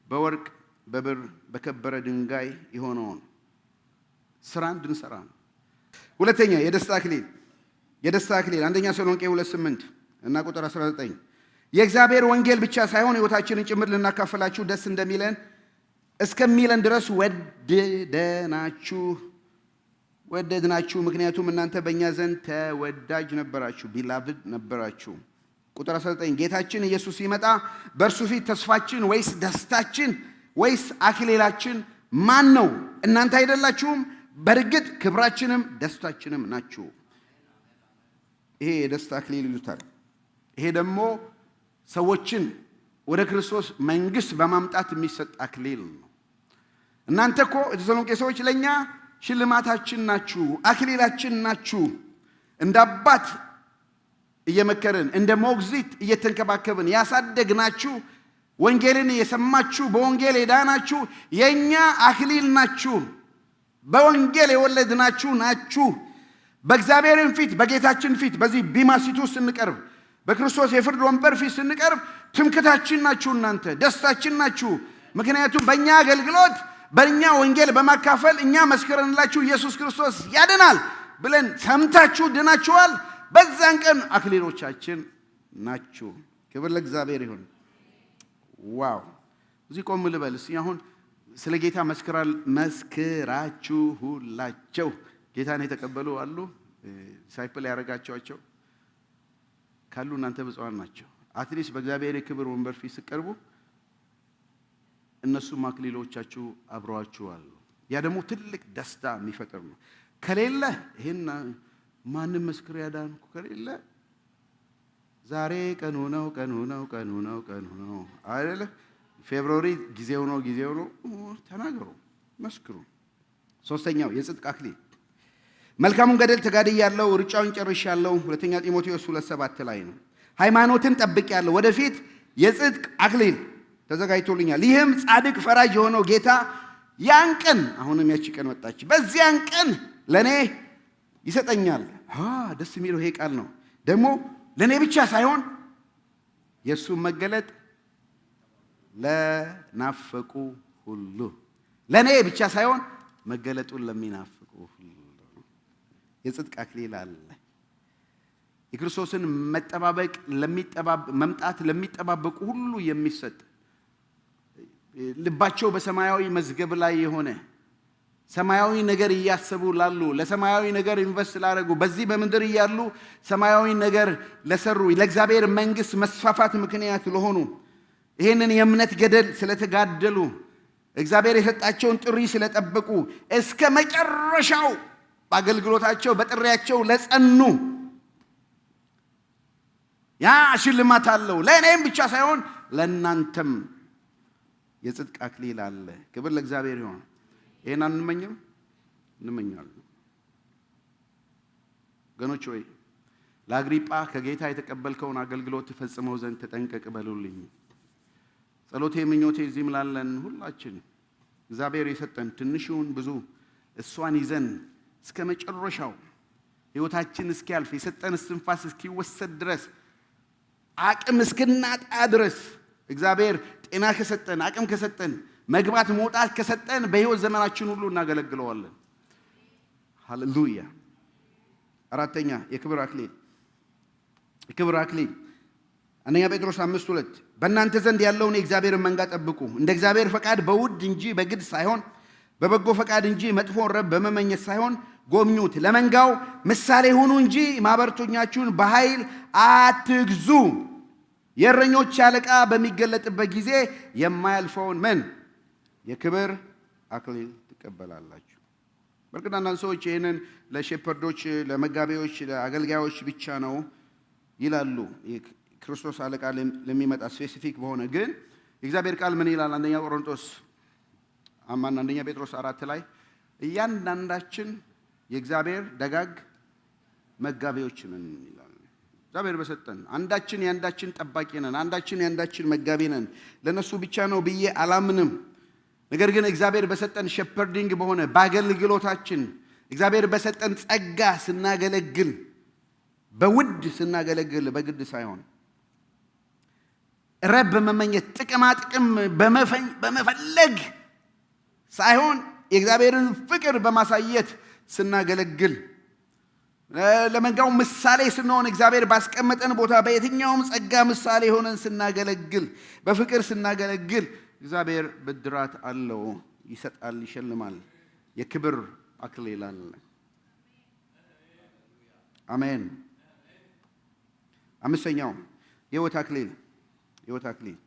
በወርቅ በብር በከበረ ድንጋይ የሆነውን ስራ እንድንሰራ ነው። ሁለተኛ የደስታ አክሊል አንደኛ ተሰሎንቄ 2:8 እና ቁጥር 19 የእግዚአብሔር ወንጌል ብቻ ሳይሆን ሕይወታችንን ጭምር ልናካፈላችሁ ደስ እንደሚለን እስከሚለን ድረስ ወደድናችሁ። ምክንያቱም እናንተ በእኛ ዘንድ ተወዳጅ ነበራችሁ፣ ቢላቭድ ነበራችሁ። ቁጥር 19 ጌታችን ኢየሱስ ሲመጣ በእርሱ ፊት ተስፋችን ወይስ ደስታችን ወይስ አክሊላችን ማን ነው? እናንተ አይደላችሁም? በእርግጥ ክብራችንም ደስታችንም ናችሁ። ይሄ የደስታ አክሊል ይሉታል። ይሄ ደግሞ ሰዎችን ወደ ክርስቶስ መንግስት በማምጣት የሚሰጥ አክሊል ነው። እናንተ እኮ የተሰሎንቄ ሰዎች ለኛ ሽልማታችን ናችሁ፣ አክሊላችን ናችሁ። እንደ አባት እየመከርን እንደ ሞግዚት እየተንከባከብን ያሳደግናችሁ፣ ወንጌልን የሰማችሁ በወንጌል የዳናችሁ የኛ አክሊል ናችሁ። በወንጌል የወለድናችሁ ናችሁ። በእግዚአብሔርን ፊት በጌታችን ፊት በዚህ ቢማሲቱ ስንቀርብ በክርስቶስ የፍርድ ወንበር ፊት ስንቀርብ ትምክታችን ናችሁ። እናንተ ደስታችን ናችሁ። ምክንያቱም በእኛ አገልግሎት በእኛ ወንጌል በማካፈል እኛ መስክረንላችሁ ኢየሱስ ክርስቶስ ያድናል ብለን ሰምታችሁ ድናችኋል። በዛን ቀን አክሊሎቻችን ናችሁ። ክብር ለእግዚአብሔር ይሁን። ዋው! እዚህ ቆም ልበል እስኪ። አሁን ስለ ጌታ መስክራችሁላቸው ጌታን የተቀበሉ አሉ፣ ዲሳይፕል ያደረጋቸዋቸው ካሉ እናንተ ብፁዓን ናቸው። አትሊስት በእግዚአብሔር የክብር ወንበር ፊት ሲቀርቡ እነሱም አክሊሎቻችሁ አብረዋችሁ አሉ። ያ ደግሞ ትልቅ ደስታ የሚፈጥር ነው። ከሌለ ይሄን ማንም መስክር ያዳንኩ ከሌለ ዛሬ ቀኑ ነው አይደለ? ፌብሩዋሪ ጊዜው ነው ተናገሩ፣ መስክሩ። ሶስተኛው የጽድቅ አክሊል። መልካሙን ገድል ተጋድያለሁ፣ ሩጫውን ጨርሻለሁ። ሁለተኛ ጢሞቴዎስ 2:7 ላይ ነው። ሃይማኖትን ጠብቄያለሁ፣ ወደፊት የጽድቅ አክሊል ተዘጋጅቶልኛል። ይህም ጻድቅ ፈራጅ የሆነው ጌታ ያን ቀን፣ አሁንም ያቺ ቀን መጣች፣ በዚያን ቀን ለኔ ይሰጠኛል። ደስ የሚለው ይሄ ቃል ነው። ደግሞ ለኔ ብቻ ሳይሆን የሱ መገለጥ ለናፈቁ ሁሉ፣ ለኔ ብቻ ሳይሆን መገለጡን ለሚናፍቁ ሁሉ የጽድቅ አክሊል አለ። የክርስቶስን መምጣት ለሚጠባበቁ ሁሉ የሚሰጥ ልባቸው በሰማያዊ መዝገብ ላይ የሆነ ሰማያዊ ነገር እያሰቡ ላሉ፣ ለሰማያዊ ነገር ኢንቨስት ላደረጉ፣ በዚህ በምድር እያሉ ሰማያዊ ነገር ለሰሩ፣ ለእግዚአብሔር መንግሥት መስፋፋት ምክንያት ለሆኑ፣ ይህንን የእምነት ገደል ስለተጋደሉ፣ እግዚአብሔር የሰጣቸውን ጥሪ ስለጠበቁ፣ እስከ መጨረሻው በአገልግሎታቸው በጥሪያቸው ለጸኑ ያ ሽልማት አለው። ለእኔም ብቻ ሳይሆን ለእናንተም የጽድቅ አክሊል አለ። ክብር ለእግዚአብሔር ይሁን። ይሄን አንመኝም? እንመኛለን። ወገኖች ሆይ ለአግሪጳ ከጌታ የተቀበልከውን አገልግሎት ትፈጽመው ዘንድ ተጠንቀቅ በሉልኝ። ጸሎቴ ምኞቴ እዚህም ላለን ሁላችን እግዚአብሔር የሰጠን ትንሹን ብዙ እሷን ይዘን እስከ መጨረሻው ሕይወታችን እስኪያልፍ የሰጠን እስትንፋስ እስኪወሰድ ድረስ አቅም እስክናጣ ድረስ እግዚአብሔር ጤና ከሰጠን አቅም ከሰጠን መግባት መውጣት ከሰጠን በሕይወት ዘመናችን ሁሉ እናገለግለዋለን። ሃሌሉያ። አራተኛ የክብር አክሊል። የክብር አክሊል አንደኛ ጴጥሮስ 5:2 በእናንተ ዘንድ ያለውን የእግዚአብሔርን መንጋ ጠብቁ፣ እንደ እግዚአብሔር ፈቃድ በውድ እንጂ በግድ ሳይሆን፣ በበጎ ፈቃድ እንጂ መጥፎን ረብ በመመኘት ሳይሆን ጎብኙት። ለመንጋው ምሳሌ ሁኑ እንጂ ማኅበረተኞቻችሁን በኃይል አትግዙ። የእረኞች አለቃ በሚገለጥበት ጊዜ የማያልፈውን ምን የክብር አክሊል ትቀበላላችሁ። በእርግጥ አንዳንድ ሰዎች ይህንን ለሼፐርዶች፣ ለመጋቢዎች፣ ለአገልጋዮች ብቻ ነው ይላሉ። ክርስቶስ አለቃ ለሚመጣ ስፔሲፊክ በሆነ ግን የእግዚአብሔር ቃል ምን ይላል? አንደኛ ጴጥሮስ 4 ላይ እያንዳንዳችን የእግዚአብሔር ደጋግ መጋቢዎች ነን ይላል። እግዚአብሔር በሰጠን አንዳችን የአንዳችን ጠባቂ ነን፣ አንዳችን የአንዳችን መጋቢ ነን። ለነሱ ብቻ ነው ብዬ አላምንም። ነገር ግን እግዚአብሔር በሰጠን ሼፐርዲንግ በሆነ በአገልግሎታችን እግዚአብሔር በሰጠን ጸጋ ስናገለግል፣ በውድ ስናገለግል፣ በግድ ሳይሆን ረብ በመመኘት ጥቅማ ጥቅም በመፈለግ ሳይሆን የእግዚአብሔርን ፍቅር በማሳየት ስናገለግል፣ ለመንጋው ምሳሌ ስንሆን፣ እግዚአብሔር ባስቀመጠን ቦታ በየትኛውም ጸጋ ምሳሌ ሆነን ስናገለግል፣ በፍቅር ስናገለግል እግዚአብሔር ብድራት አለው፣ ይሰጣል፣ ይሸልማል። የክብር አክሊል አለ። አሜን። አምስተኛው የሕይወት አክሊል። የሕይወት አክሊል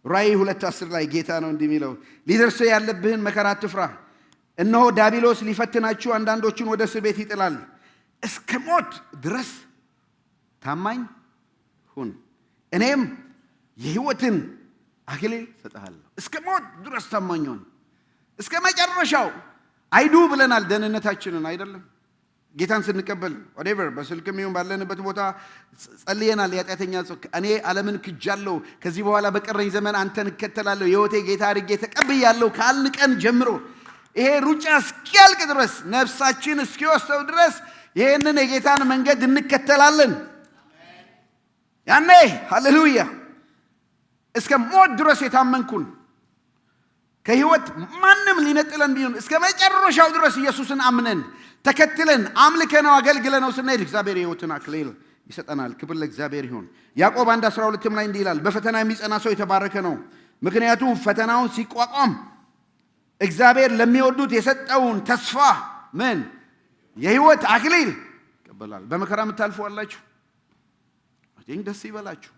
ራእይ 2:10 ላይ ጌታ ነው እንዲህ የሚለው፣ ሊደርሰው ያለብህን መከራ አትፍራ፣ እነሆ ዲያብሎስ ሊፈትናችሁ አንዳንዶቹን ወደ እስር ቤት ይጥላል፣ እስከ ሞት ድረስ ታማኝ ሁን፣ እኔም የሕይወትን አክሊል እሰጥሃለሁ። እስከ ሞት ድረስ ታማኝ ሁን፣ እስከ መጨረሻው አይዱ ብለናል ደህንነታችንን አይደለም ጌታን ስንቀበል whatever በስልክም ይሁን ባለንበት ቦታ ጸልየናል የኃጢአተኛ እኔ ዓለምን ክጃለሁ ከዚህ በኋላ በቀረኝ ዘመን አንተን እከተላለሁ የሕይወቴ ጌታ አድርጌ ተቀብያለሁ ካልን ቀን ጀምሮ ይሄ ሩጫ እስኪያልቅ ድረስ ነፍሳችን እስኪወስደው ድረስ ይሄንን የጌታን መንገድ እንከተላለን ያኔ ሃሌሉያ እስከ ሞት ድረስ የታመንኩን ከሕይወት ማንም ሊነጥለን ቢሆን እስከ መጨረሻው ድረስ ኢየሱስን አምነን ተከትለን አምልከነው አገልግለነው ስንሄድ እግዚአብሔር የሕይወትን አክሊል ይሰጠናል ክብር ለእግዚአብሔር ይሁን ያዕቆብ 1:12 ላይ እንዲህ ይላል በፈተና የሚጸና ሰው የተባረከ ነው ምክንያቱም ፈተናውን ሲቋቋም እግዚአብሔር ለሚወዱት የሰጠውን ተስፋ ምን የሕይወት አክሊል ይቀበላል በመከራ የምታልፉ አላችሁ አዲን ደስ ይበላችሁ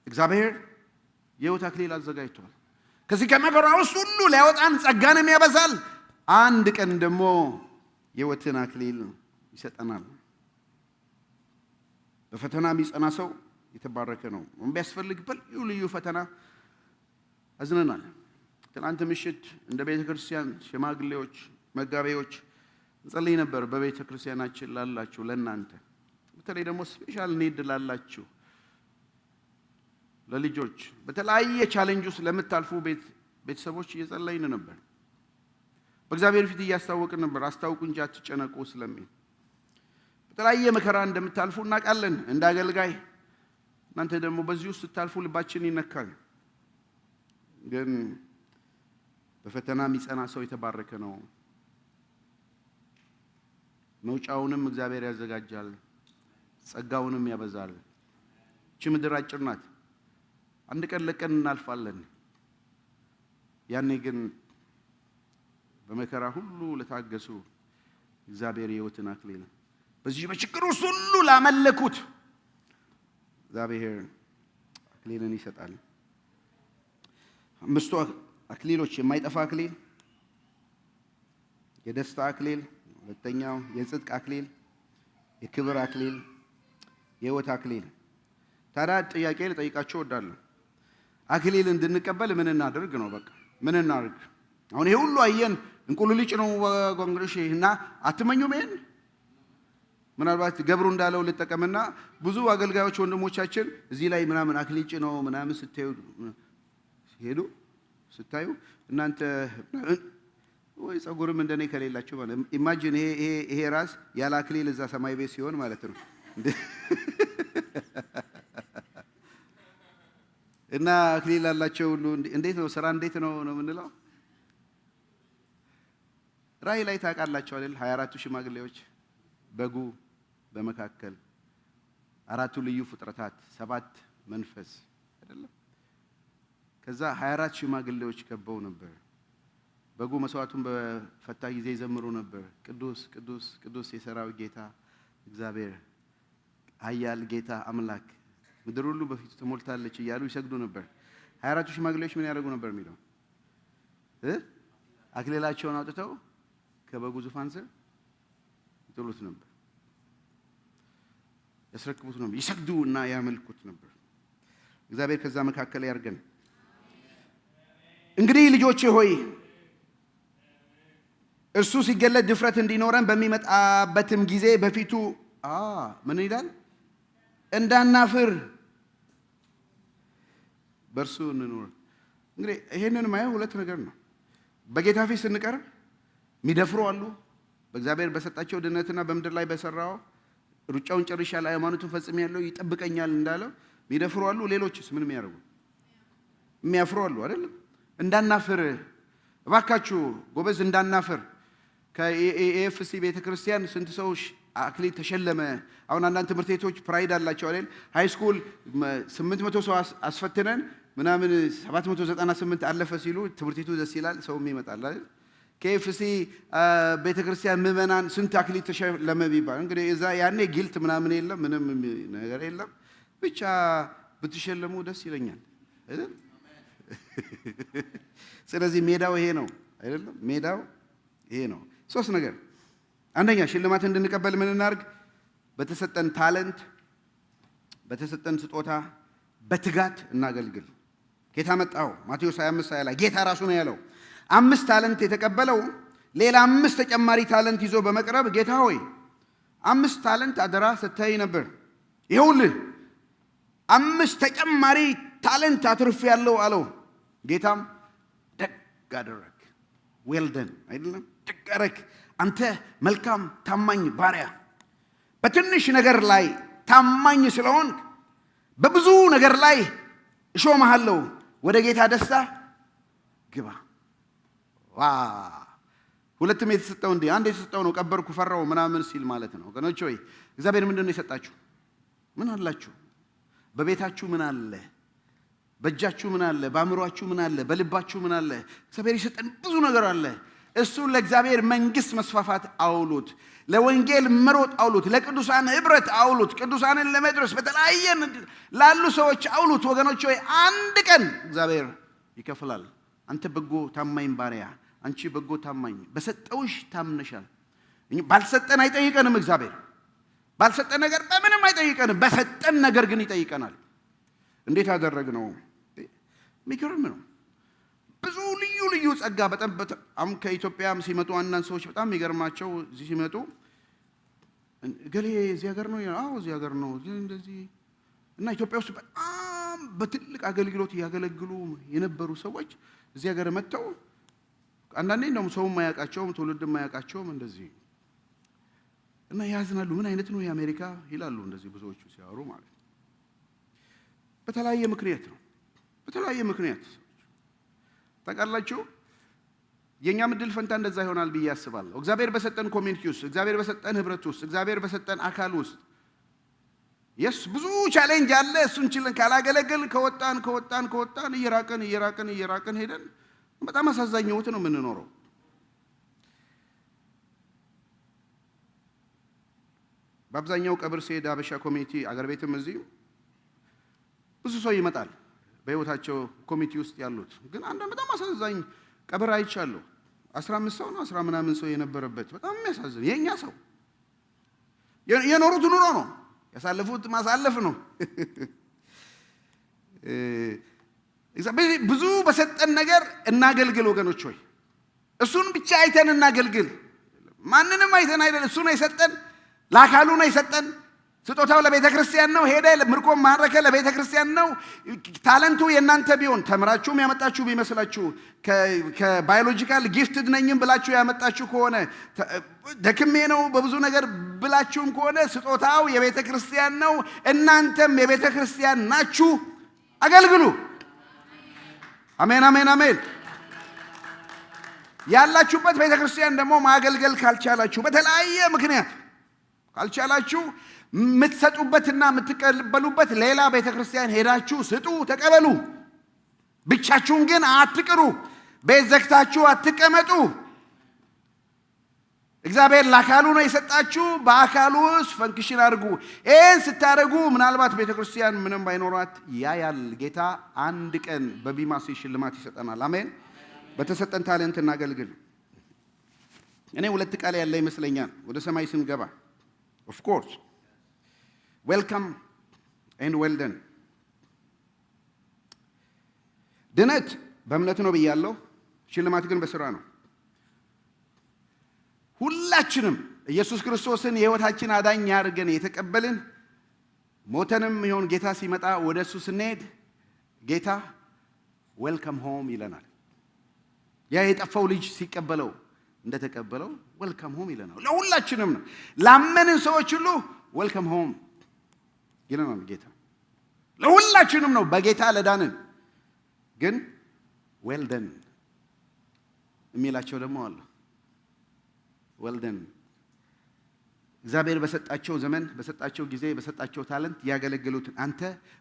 እግዚአብሔር የሕይወት አክሊል አዘጋጅቷል ከዚህ ከመከራ ውስጥ ሁሉ ሊያወጣን ጸጋንም ያበዛል አንድ ቀን ደግሞ የሕይወትን አክሊል ይሰጠናል በፈተና የሚጸና ሰው የተባረከ ነው ቢያስፈልግ ልዩ ፈተና አዝነናል ትናንት ምሽት እንደ ቤተ ክርስቲያን ሽማግሌዎች መጋቢዎች እንጸልይ ነበር በቤተ ክርስቲያናችን ላላችሁ ለእናንተ በተለይ ደግሞ ስፔሻል ኒድ ላላችሁ ለልጆች በተለያየ ቻሌንጅ ውስጥ ለምታልፉ ቤተሰቦች እየጸለይን ነበር በእግዚአብሔር ፊት እያስታወቅን ነበር አስታውቁ እንጂ አትጨነቁ ስለሚል በተለያየ መከራ እንደምታልፉ እናውቃለን እንዳገልጋይ እናንተ ደግሞ በዚህ ውስጥ ስታልፉ ልባችን ይነካል ግን በፈተና የሚጸና ሰው የተባረከ ነው መውጫውንም እግዚአብሔር ያዘጋጃል ጸጋውንም ያበዛል እቺ ምድር አጭር ናት አንድ ቀን ለቀን እናልፋለን ያኔ ግን በመከራ ሁሉ ለታገሱ እግዚአብሔር የሕይወትን አክሊል በዚህ በችግር ውስጥ ሁሉ ላመለኩት እግዚአብሔር አክሊልን ይሰጣል አምስቱ አክሊሎች የማይጠፋ አክሊል የደስታ አክሊል ሁለተኛው የጽድቅ አክሊል የክብር አክሊል የሕይወት አክሊል ታዲያ ጥያቄ ልጠይቃችሁ እወዳለሁ አክሊል እንድንቀበል ምን እናድርግ ነው በቃ ምን እናድርግ አሁን ይሄ ሁሉ አየን እንቁልልጭ ነው ወንግርሽ እና አትመኙም ይሄን ምናልባት ገብሩ እንዳለው ልጠቀምና ብዙ አገልጋዮች ወንድሞቻችን እዚህ ላይ ምናምን አክሊጭ ነው ምናምን ስታዩ እናንተ ወይ ጸጉርም እንደኔ ከሌላችሁ ማለት ኢማጂን ይሄ ራስ ያለ አክሊል እዛ ሰማይ ቤት ሲሆን ማለት ነው እና አክሊል አላቸው ሁሉ እንዴት ነው ስራ እንዴት ነው የምንለው ራእይ ላይ ታውቃላችሁ አይደል 24ቱ ሽማግሌዎች በጉ በመካከል አራቱ ልዩ ፍጥረታት ሰባት መንፈስ አይደለም ከዛ 24 ሽማግሌዎች ከበው ነበር በጉ መስዋዕቱን በፈታ ጊዜ ይዘምሩ ነበር ቅዱስ ቅዱስ ቅዱስ የሰራዊት ጌታ እግዚአብሔር ኃያል ጌታ አምላክ ምድር ሁሉ በፊቱ ተሞልታለች እያሉ ይሰግዱ ነበር 24ቱ ሽማግሌዎች ምን ያደርጉ ነበር የሚለው አክሊላቸውን አውጥተው ከበጉ ዙፋን ስር ይጥሉት ነበር ያስረክቡት ነበር ይሰግዱና ያመልኩት ነበር እግዚአብሔር ከዛ መካከል ያርገን እንግዲህ ልጆቼ ሆይ እርሱ ሲገለጥ ድፍረት እንዲኖረን በሚመጣበትም ጊዜ በፊቱ ምን ይላል እንዳናፍር በእርሱ እንኖር እንግዲህ ይሄንን ማየው ሁለት ነገር ነው በጌታ ፊት ስንቀርብ የሚደፍሩ አሉ በእግዚአብሔር በሰጣቸው ድነትና በምድር ላይ በሰራው ሩጫውን ጨርሻለሁ ሃይማኖቱን ፈጽሜያለሁ ይጠብቀኛል እንዳለው የሚደፍሩ አሉ ሌሎችስ ምን የሚያደርጉ የሚያፍሩ አሉ አይደል እንዳናፍር እባካችሁ ጎበዝ እንዳናፍር ከኤኤፍሲ ቤተክርስቲያን ስንት ሰው አክሊል ተሸለመ አሁን አንዳንድ ትምህርት ቤቶች ፕራይድ አላቸው አይደል ሃይ ስኩል 800 ሰው አስፈትነን ምናምን 798 አለፈ ሲሉ ትምህርት ቤቱ ደስ ይላል ሰውም ይመጣል አይደል ከኤፍሲ ቤተክርስቲያን ምዕመናን ስንት አክሊል ተሸለመ ቢባል እንግዲህ እዛ ያኔ ጊልት ምናምን የለም ምንም ነገር የለም ብቻ ብትሸለሙ ደስ ይለኛል አይደል ስለዚህ ሜዳው ይሄ ነው አይደለም ሜዳው ይሄ ነው ሶስት ነገር አንደኛ ሽልማት እንድንቀበል ምን እናርግ በተሰጠን ታለንት በተሰጠን ስጦታ በትጋት እናገልግል ጌታ መጣው ማቴዎስ 25 ላይ ጌታ ራሱ ነው ያለው 5 ታለንት የተቀበለው ሌላ 5 ተጨማሪ ታለንት ይዞ በመቅረብ ጌታ ሆይ 5 ታለንት አደራ ሰጥተኸኝ ነበር፣ ይኸውልህ 5 ተጨማሪ ታለንት አትርፌያለሁ አለው። ጌታም ደግ አደረግ፣ ዌል ደን አይደለም፣ ደግ አደረግ አንተ መልካም ታማኝ ባሪያ፣ በትንሽ ነገር ላይ ታማኝ ስለሆንክ በብዙ ነገር ላይ እሾምሃለሁ፣ ወደ ጌታ ደስታ ግባ። ዋ ሁለቱም የተሰጠው እንዴ አንድ የተሰጠው ነው። ቀበርኩ ፈራው ምናምን ሲል ማለት ነው። ወገኖች ሆይ እግዚአብሔር ምንድነው የሰጣችሁ? ምን አላችሁ? በቤታችሁ ምን አለ? በእጃችሁ ምን አለ? በአእምሮአችሁ ምን አለ? በልባችሁ ምን አለ? እግዚአብሔር የሰጠን ብዙ ነገር አለ። እሱን ለእግዚአብሔር መንግስት መስፋፋት አውሉት፣ ለወንጌል መሮጥ አውሉት፣ ለቅዱሳን ህብረት አውሉት፣ ቅዱሳንን ለመድረስ በተለያየ ላሉ ሰዎች አውሉት። ወገኖች ሆይ አንድ ቀን እግዚአብሔር ይከፍላል። አንተ በጎ ታማኝ ባሪያ፣ አንቺ በጎ ታማኝ፣ በሰጠውሽ ታምነሻል። ባልሰጠን አይጠይቀንም እግዚአብሔር። ባልሰጠን ነገር በምንም አይጠይቀንም። በሰጠን ነገር ግን ይጠይቀናል። እንዴት አደረግነው? የሚገርም ነው። ብዙ ልዩ ልዩ ጸጋ በጣም ከኢትዮጵያም ሲመጡ አንዳንድ ሰዎች በጣም የሚገርማቸው እዚህ ሲመጡ ገሌ እዚህ ሀገር ነው? አዎ እዚህ ሀገር ነው እንደዚህ እና ኢትዮጵያ ውስጥ በጣም በትልቅ አገልግሎት ያገለግሉ የነበሩ ሰዎች እዚህ ሀገር መጥተው አንዳንዴ እንደውም ሰውም ማያውቃቸውም ትውልድም ማያውቃቸውም እንደዚህ እና ያዝናሉ። ምን አይነት ነው የአሜሪካ ይላሉ እንደዚህ ብዙዎቹ ሲያወሩ ማለት ነው። በተለያየ ምክንያት ነው። በተለያየ ምክንያት ታውቃላችሁ። የኛ ምድል ፈንታ እንደዛ ይሆናል ብዬ አስባለሁ። እግዚአብሔር በሰጠን ኮሚኒቲ ውስጥ፣ እግዚአብሔር በሰጠን ህብረት ውስጥ፣ እግዚአብሔር በሰጠን አካል ውስጥ ብዙ ቻሌንጅ አለ። እሱን ችለን ካላገለገል ከወጣን እየራቅን ሄደን በጣም አሳዛኝ ህይወት ነው የምንኖረው። በአብዛኛው ቀብር ሲሄድ አበሻ ኮሚኒቲ አገር ቤትም እዚህ ብዙ ሰው ይመጣል በህይወታቸው ኮሚኒቲ ውስጥ ያሉት። ግን አንድ በጣም አሳዛኝ ቀብር አይቻለሁ። 15 ሰው ነው 10 ምናምን ሰው የነበረበት በጣም የሚያሳዝን የኛ ሰው የኖሩት ኑሮ ነው ያሳለፉት ማሳለፍ ነው። ብዙ በሰጠን ነገር እናገልግል ወገኖች ሆይ። እሱን ብቻ አይተን እናገልግል። ማንንም አይተን አይደል። እሱ ነው የሰጠን፣ ለአካሉ ነው የሰጠን። ስጦታው ለቤተ ክርስቲያን ነው። ሄደ ምርኮ ማረከ ለቤተ ክርስቲያን ነው። ታለንቱ የእናንተ ቢሆን ተምራችሁም ያመጣችሁ ቢመስላችሁ ከባዮሎጂካል ጊፍትድ ነኝም ብላችሁ ያመጣችሁ ከሆነ ደክሜ ነው በብዙ ነገር ብላችሁም ከሆነ ስጦታው የቤተ ክርስቲያን ነው። እናንተም የቤተ ክርስቲያን ናችሁ። አገልግሉ። አሜን አሜን አሜን። ያላችሁበት ቤተ ክርስቲያን ደግሞ ማገልገል ካልቻላችሁ በተለያየ ምክንያት ካልቻላችሁ የምትሰጡበትና የምትቀበሉበት ሌላ ቤተ ክርስቲያን ሄዳችሁ ስጡ፣ ተቀበሉ። ብቻችሁን ግን አትቅሩ። ቤት ዘግታችሁ አትቀመጡ። እግዚአብሔር ለአካሉ ነው የሰጣችሁ። በአካሉ ውስጥ ፈንክሽን አድርጉ። ይህን ስታደርጉ ምናልባት ቤተ ክርስቲያን ምንም ባይኖራት ያያል ጌታ። አንድ ቀን በቢማሲ ሽልማት ይሰጠናል። አሜን። በተሰጠን ታለንት እናገልግል። እኔ 2 ቃል ያለ ይመስለኛል ወደ ሰማይ ስንገባ። ኦፍ ኮርስ ዌልካም ኤንድ ዌል ደን። ድነት በእምነት ነው ብያለሁ። ሽልማት ግን በስራ ነው። ሁላችንም ኢየሱስ ክርስቶስን የህይወታችን አዳኝ አድርገን የተቀበልን ሞተንም ይሁን ጌታ ሲመጣ ወደሱ ስንሄድ ጌታ ዌልካም ሆም ይለናል። ያ የጠፋው ልጅ ሲቀበለው እንደተቀበለው ዌልካም ሆም ይለናል። ለሁላችንም ነው። ላመንን ሰዎች ሁሉ ዌልካም ሆም ይለናል ጌታ። ለሁላችንም ነው። በጌታ ለዳንን ግን ዌል ደን የሚላቸው ደግሞ አለ። ዌል ደን እግዚአብሔር በሰጣቸው ዘመን፣ በሰጣቸው ጊዜ፣ በሰጣቸው ታለንት ያገለገሉትን አንተ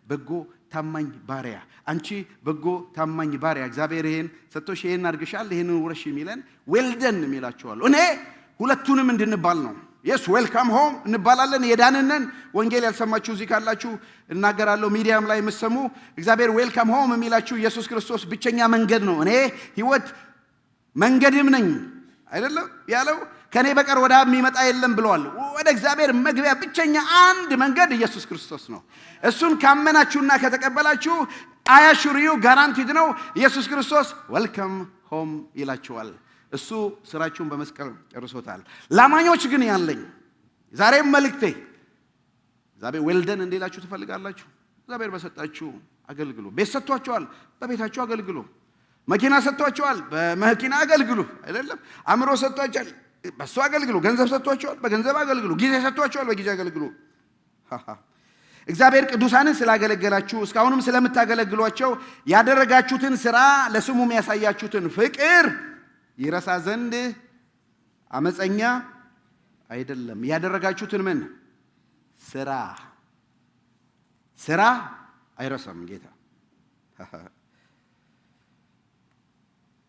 በጎ ታማኝ ባሪያ፣ አንቺ በጎ ታማኝ ባሪያ፣ እግዚአብሔር ይሄን ሰጥቶሽ ይሄን አድርገሻል፣ ይሄንን ውረሽ የሚለን ዌል ደን የሚላቸዋል። እኔ ሁለቱንም እንድንባል ነው። የስ ዌልካም ሆም እንባላለን። የዳንነን ወንጌል ያልሰማችሁ እዚህ ካላችሁ እናገራለሁ። ሚዲያም ላይ የምትሰሙ እግዚአብሔር ዌልካም ሆም የሚላችሁ ኢየሱስ ክርስቶስ ብቸኛ መንገድ ነው። እኔ ህይወት መንገድም ነኝ አይደለም ያለው? ከኔ በቀር ወደ አብ የሚመጣ የለም ብለዋል። ወደ እግዚአብሔር መግቢያ ብቸኛ አንድ መንገድ ኢየሱስ ክርስቶስ ነው። እሱን ካመናችሁና ከተቀበላችሁ አያሹሪዩ ጋራንቲድ ነው ኢየሱስ ክርስቶስ ዌልካም ሆም ይላችኋል። እሱ ስራችሁን በመስቀል ጨርሶታል። ላማኞች ግን ያለኝ ዛሬም መልእክቴ እግዚአብሔር ዌልደን እንዲላችሁ ትፈልጋላችሁ? እግዚአብሔር በሰጣችሁ አገልግሉ። ቤት ሰጥቷችኋል፣ በቤታችሁ አገልግሉ። መኪና ሰጥቷችኋል፣ በመኪና አገልግሉ። አይደለም አእምሮ ሰጥቷችኋል፣ በሱ አገልግሉ። ገንዘብ ሰጥቷችኋል፣ በገንዘብ አገልግሉ። ጊዜ ሰጥቷችኋል፣ በጊዜ አገልግሉ። እግዚአብሔር ቅዱሳንን ስላገለገላችሁ እስካሁንም ስለምታገለግሏቸው ያደረጋችሁትን ስራ ለስሙ የሚያሳያችሁትን ፍቅር ይረሳ ዘንድ አመፀኛ አይደለም። ያደረጋችሁትን ምን ስራ አይረሳም ጌታ።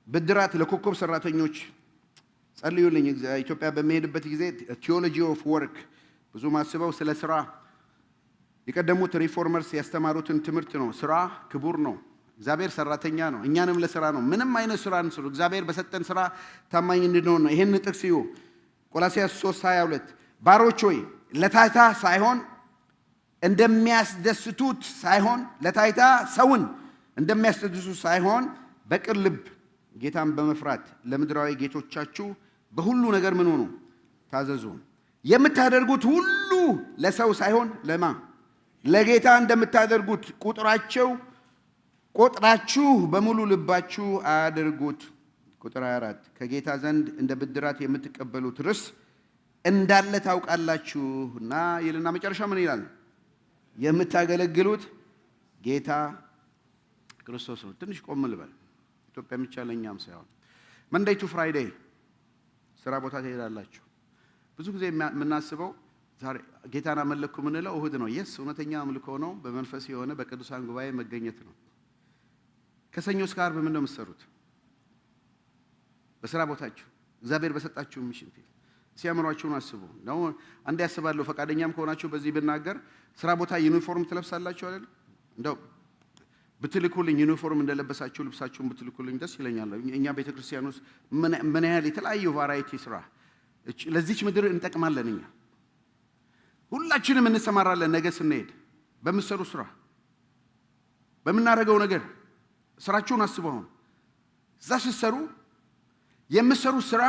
ብድራት ለኮከብ ሰራተኞች ጸልዩልኝ። ኢትዮጵያ በሚሄድበት ጊዜ ቲዮሎጂ ኦፍ ወርክ ብዙ ማስበው ስለ ስራ የቀደሙት ሪፎርመርስ ያስተማሩትን ትምህርት ነው። ስራ ክቡር ነው። እግዚአብሔር ሰራተኛ ነው። እኛንም ለስራ ነው። ምንም አይነት ስራ እንስሩ፣ እግዚአብሔር በሰጠን ስራ ታማኝ እንድንሆን ነው። ይሄን ጥቅስ እዩ። ቆላስይስ 3:22 ባሮች ሆይ ለታይታ ሳይሆን እንደሚያስደስቱት ሳይሆን ለታይታ ሰውን እንደሚያስደስቱት ሳይሆን በቅን ልብ ጌታን በመፍራት ለምድራዊ ጌቶቻችሁ በሁሉ ነገር ምን ሆኑ ታዘዙ። የምታደርጉት ሁሉ ለሰው ሳይሆን ለጌታ እንደምታደርጉት ቆጥራችሁ በሙሉ ልባችሁ አድርጉት። ቁጥር 24 ከጌታ ዘንድ እንደ ብድራት የምትቀበሉት ርስ እንዳለ ታውቃላችሁና ይልና መጨረሻ ምን ይላል? የምታገለግሉት ጌታ ክርስቶስ ነው። ትንሽ ቆም ልበል። ኢትዮጵያ የሚቻለኛም ሳይሆን መንዴይ ቱ ፍራይዴይ ስራ ቦታ ትሄዳላችሁ። ብዙ ጊዜ የምናስበው ዛሬ ጌታን አመለኩ የምንለው እሁድ ነው። የስ እውነተኛ አምልኮ ነው። በመንፈስ የሆነ በቅዱሳን ጉባኤ መገኘት ነው። ከሰኞ እስከ ዓርብ ምን ነው የምትሰሩት? በስራ ቦታችሁ እግዚአብሔር በሰጣችሁ ሚሽን ፊልድ ሲያምሯችሁን አስቡ ነው። አንዴ ያስባለሁ ፈቃደኛም ከሆናችሁ በዚህ ብናገር ስራ ቦታ ዩኒፎርም ትለብሳላችሁ አይደል? እንደው ብትልኩልኝ ዩኒፎርም እንደለበሳችሁ ልብሳችሁን ብትልኩልኝ ደስ ይለኛል። እኛ ቤተክርስቲያን ውስጥ ምን ያህል የተለያዩ ቫራይቲ ስራ ለዚች ምድር እንጠቅማለን። እኛ ሁላችንም እንሰማራለን። ነገ ስንሄድ በምትሰሩ ስራ በምናደርገው ነገር ስራችሁን አስበው። እዛ ስትሰሩ የምትሰሩ ስራ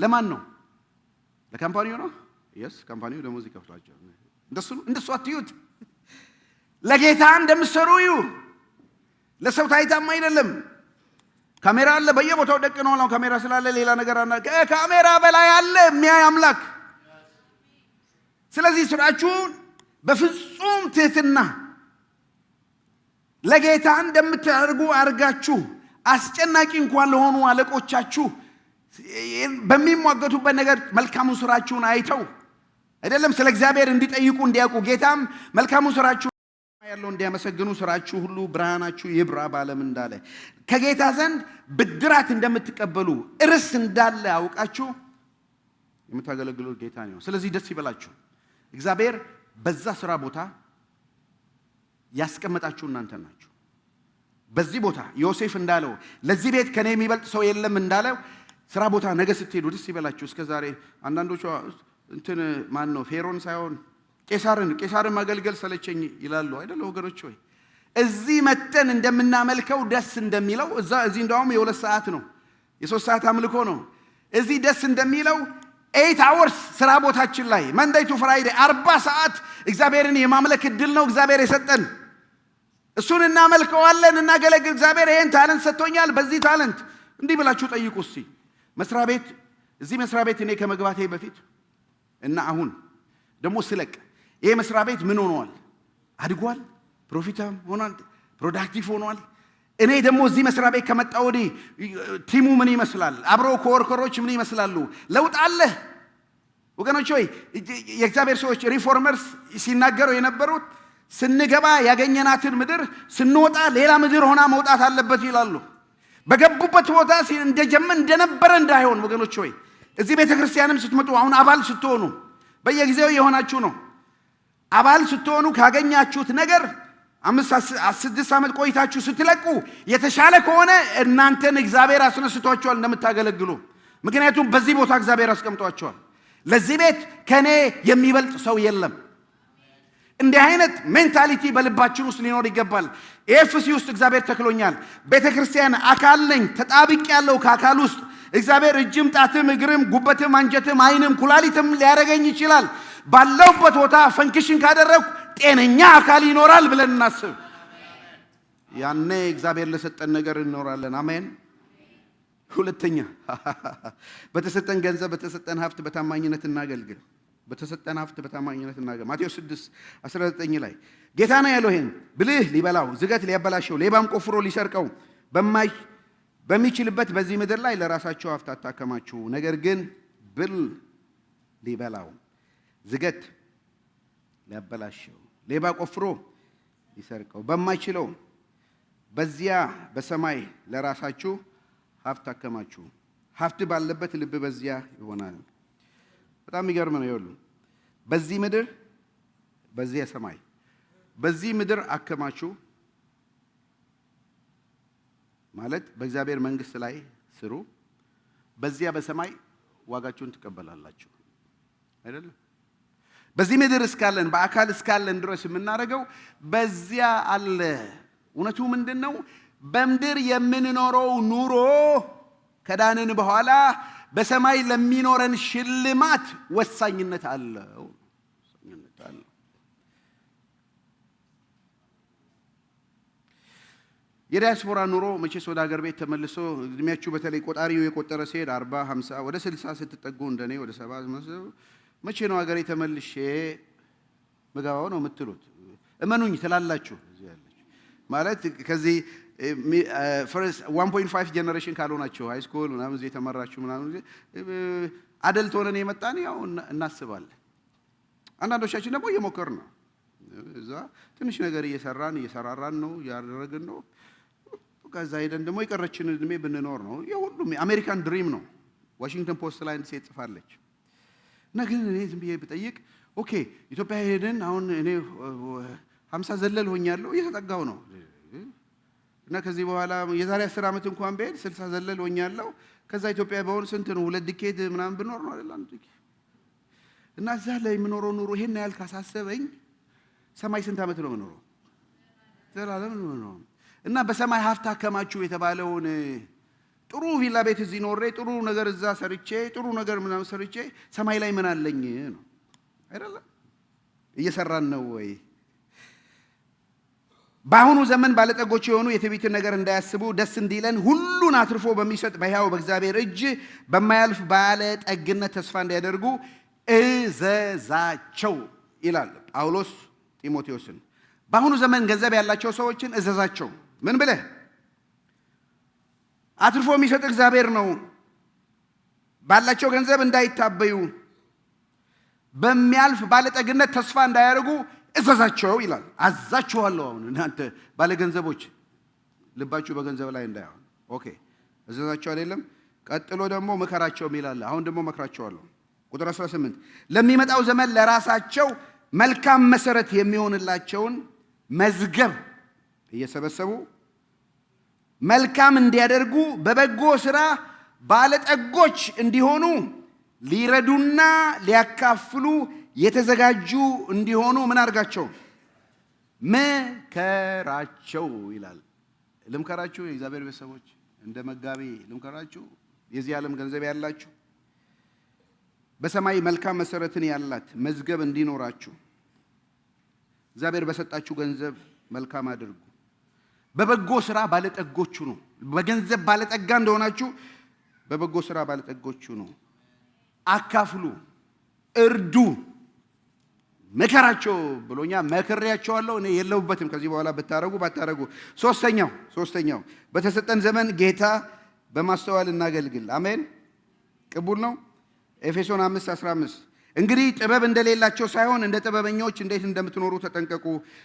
ለማን ነው? ለካምፓኒው ነው? የስ ካምፓኒው ደሞዝ ይከፍላችኋል። እንደሱ አትዩት። ለጌታ እንደምትሰሩ እዩ። ለሰው ታይታም አይደለም። ካሜራ አለ በየቦታው ደቅነው ነው። ካሜራ ስላለ ሌላ ነገር አና ካሜራ በላይ አለ የሚያይ አምላክ። ስለዚህ ስራችሁን በፍጹም ትህትና ለጌታ እንደምታደርጉ አድርጋችሁ አስጨናቂ እንኳን ለሆኑ አለቆቻችሁ በሚሟገቱበት ነገር መልካሙን ስራችሁን አይተው አይደለም ስለ እግዚአብሔር እንዲጠይቁ እንዲያውቁ ጌታም መልካሙን ስራችሁ ያለው እንዲያመሰግኑ ስራችሁ ሁሉ ብርሃናችሁ ይብራ በዓለም እንዳለ ከጌታ ዘንድ ብድራት እንደምትቀበሉ እርስ እንዳለ አውቃችሁ የምታገለግሉት ጌታ ነው። ስለዚህ ደስ ይበላችሁ። እግዚአብሔር በዛ ስራ ቦታ ያስቀመጣችሁ እናንተ ናችሁ። በዚህ ቦታ ዮሴፍ እንዳለው ለዚህ ቤት ከኔ የሚበልጥ ሰው የለም እንዳለው ስራ ቦታ ነገ ስትሄዱ ደስ ይበላችሁ። እስከዛሬ አንዳንዶቹ እንትን ማን ነው ፌሮን ሳይሆን ቄሳርን ማገልገል ሰለቸኝ ይላሉ አይደል ወገኖች? ወይ እዚህ መተን እንደምናመልከው ደስ እንደሚለው እዚህ እንደውም የ2 ሰዓት ነው የ3 ሰዓት አምልኮ ነው። እዚህ ደስ እንደሚለው 8 hours ስራ ቦታችን ላይ መንዴይ ቱ ፍራይዴይ 40 ሰዓት እግዚአብሔርን የማምለክ እድል ነው እግዚአብሔር የሰጠን። እሱን እናመልከዋለን፣ እናገለግል። እግዚአብሔር ይሄን ታለንት ሰጥቶኛል። በዚህ ታለንት እንዲህ ብላችሁ ጠይቁ እስቲ። እዚህ መስሪያ ቤት እኔ ከመግባቴ በፊት እና አሁን ደግሞ ስለቅ ይሄ መስሪያ ቤት ምን ሆኗል? አድጓል፣ ፕሮፊታም ሆኗል፣ ፕሮዳክቲቭ ሆኗል። እኔ ደግሞ እዚህ መስሪያ ቤት ከመጣሁ ወዲህ ቲሙ ምን ይመስላል? አብረው ኮወርከሮች ምን ይመስላሉ? ለውጥ አለ ወገኖች ሆይ። የእግዚአብሔር ሰዎች ሪፎርመርስ ሲናገሩ የነበሩት ስንገባ ያገኘናትን ምድር ስንወጣ ሌላ ምድር ሆና መውጣት አለበት ይላሉ። በገቡበት ቦታ እንደነበረ እንዳይሆን ወገኖች ሆይ እዚህ ቤተክርስቲያንም ስትመጡ አሁን አባል ስትሆኑ በየጊዜው የሆናችሁ ነው። አባል ስትሆኑ ካገኛችሁት ነገር 5-6 ዓመት ቆይታችሁ ስትለቁ የተሻለ ከሆነ እናንተን እግዚአብሔር አስነስቷቸዋል እንደምታገለግሉ። ምክንያቱም በዚህ ቦታ እግዚአብሔር አስቀምጧቸዋል። ለዚህ ቤት ከኔ የሚበልጥ ሰው የለም። እንዲህ አይነት ሜንታሊቲ በልባችን ውስጥ ሊኖር ይገባል። ኤፍሲ ውስጥ እግዚአብሔር ተክሎኛል። ቤተክርስቲያን አካል ነኝ፣ ተጣብቅ ያለው ከአካል ውስጥ እግዚአብሔር እጅም ጣትም እግርም ጉበትም አንጀትም አይንም ኩላሊትም ሊያደርገኝ ይችላል። ባለውበት ቦታ ፈንክሽን ካደረኩ ጤነኛ አካል ይኖራል ብለን እናስብ። ያኔ እግዚአብሔር ለሰጠን ነገር እንኖራለን። አሜን። ሁለተኛ በተሰጠን ገንዘብ በተሰጠን ሀብት በታማኝነት እናገልግል። በተሰጠን ሀብት በታማኝነት እናገልግል። ማቴዎስ 6:19 ላይ ጌታ ነው ያለው ይሄን ብልህ ሊበላው ዝገት ሊያበላሸው ሌባም ቆፍሮ ሊሰርቀው በሚችልበት በዚህ ምድር ላይ ለራሳቸው ሀብት አታከማችሁ። ነገር ግን ብል ሊበላው ዝገት ሊያበላሸው ሌባ ቆፍሮ ሊሰርቀው በማይችለው በዚያ በሰማይ ለራሳችሁ ሀብት አከማችሁ። ሀብት ባለበት ልብ በዚያ ይሆናል። በጣም የሚገርም ነው። ይኸውልህ በዚህ ምድር በዚያ ሰማይ በዚህ ምድር አከማችሁ ማለት በእግዚአብሔር መንግስት ላይ ስሩ፣ በዚያ በሰማይ ዋጋችሁን ትቀበላላችሁ። አይደለም? በዚህ ምድር እስካለን በአካል እስካለን ድረስ የምናደርገው በዚያ አለ። እውነቱ ምንድነው? በምድር የምንኖረው ኑሮ ከዳንን በኋላ በሰማይ ለሚኖረን ሽልማት ወሳኝነት አለው። የዲያስፖራ ኑሮ መቼስ ወደ ሀገር ቤት ተመልሶ እድሜያችሁ በተለይ ቆጣሪው የቆጠረ ሲሄድ 40 50 ወደ 60 ስትጠጉ እንደኔ ወደ 70 መቼ ነው ሀገሬ ተመልሼ መጋባው ነው የምትሉት? እመኑኝ ትላላችሁ። እዚህ ያለች ማለት ከዚህ ፈርስት 1.5 ጀነሬሽን ካልሆናችሁ ሃይ ስኩል ምናምን እዚህ የተመራችሁ ምናምን አደልት ሆነን የመጣን ያው እናስባለን። አንዳንዶቻችን ደግሞ እየሞከርን ነው። እዛ ትንሽ ነገር እየሰራራን ነው ያደረግን ነው። ከዛ ሄደን ደግሞ የቀረችን እድሜ ብንኖር ነው። የሁሉም አሜሪካን ድሪም ነው። ዋሽንግተን ፖስት ላይ አንድ ሴት ጽፋለች። እና ግን እኔ ዝም ብዬ ብጠይቅ ኦኬ ኢትዮጵያ ሄደን አሁን እኔ 50 ዘለል ሆኛለሁ እየተጠጋው ነው እና ከዚህ በኋላ የዛሬ 10 ዓመት እንኳን ብሄድ 60 ዘለል ሆኛለሁ። ከዛ ኢትዮጵያ በሆነ ስንት ነው 2 ዲኬድ ምናምን ብኖር ነው አይደል? አንድ ዲኬድ እና እዛ ላይ የምኖረው ኑሮ ይሄን ያህል ካሳሰበኝ ሰማይ ስንት ዓመት ነው የምኖረው? ዘላለም ነው። እና በሰማይ ሀብት አከማችሁ የተባለውን ጥሩ ቪላ ቤት እዚህ ኖሬ ጥሩ ነገር እዛ ሰርቼ ጥሩ ነገር ምናምን ሰርቼ ሰማይ ላይ ምን አለኝ ነው አይደለም? እየሰራን ነው ወይ? በአሁኑ ዘመን ባለጠጎች የሆኑ የትዕቢትን ነገር እንዳያስቡ ደስ እንዲለን ሁሉን አትርፎ በሚሰጥ በሕያው በእግዚአብሔር እጅ በማያልፍ ባለጠግነት ተስፋ እንዲያደርጉ እዘዛቸው ይላል ጳውሎስ ጢሞቴዎስን። በአሁኑ ዘመን ገንዘብ ያላቸው ሰዎችን እዘዛቸው። ምን ብለህ? አትርፎ የሚሰጥ እግዚአብሔር ነው። ባላቸው ገንዘብ እንዳይታበዩ በሚያልፍ ባለጠግነት ተስፋ እንዳያደርጉ እዘዛቸው ይላል። አዛችኋለሁ። አሁን እናንተ ባለገንዘቦች ልባችሁ በገንዘብ ላይ እንዳይሆን። ኦኬ እዘዛቸው አይደለም። ቀጥሎ ደግሞ ምከራቸው ይላል። አሁን ደግሞ መክራቸዋለሁ። ቁጥር 18 ለሚመጣው ዘመን ለራሳቸው መልካም መሰረት የሚሆንላቸውን መዝገብ እየሰበሰቡ መልካም እንዲያደርጉ በበጎ ሥራ ባለጠጎች እንዲሆኑ ሊረዱና ሊያካፍሉ የተዘጋጁ እንዲሆኑ ምን አድርጋቸው? ምከራቸው ይላል። ልምከራችሁ የእግዚአብሔር ቤተሰቦች እንደ መጋቢ ልምከራችሁ። የዚህ ዓለም ገንዘብ ያላችሁ በሰማይ መልካም መሰረትን ያላት መዝገብ እንዲኖራችሁ እግዚአብሔር በሰጣችሁ ገንዘብ መልካም አድርጉ። በበጎ ሥራ ባለጠጎቹ ነው። በገንዘብ ባለጠጋ እንደሆናችሁ በበጎ ሥራ ባለጠጎቹ ነው። አካፍሉ፣ እርዱ፣ ምከራቸው ብሎኛ መክሬያቸዋለሁ። እኔ የለሁበትም ከዚህ በኋላ ብታረጉ ባታረጉ። ሶስተኛው በተሰጠን ዘመን ጌታ በማስተዋል እናገልግል። አሜን። ቅቡል ነው። ኤፌሶን 5:15 እንግዲህ ጥበብ እንደሌላቸው ሳይሆን እንደ ጥበበኞች እንዴት እንደምትኖሩ ተጠንቀቁ።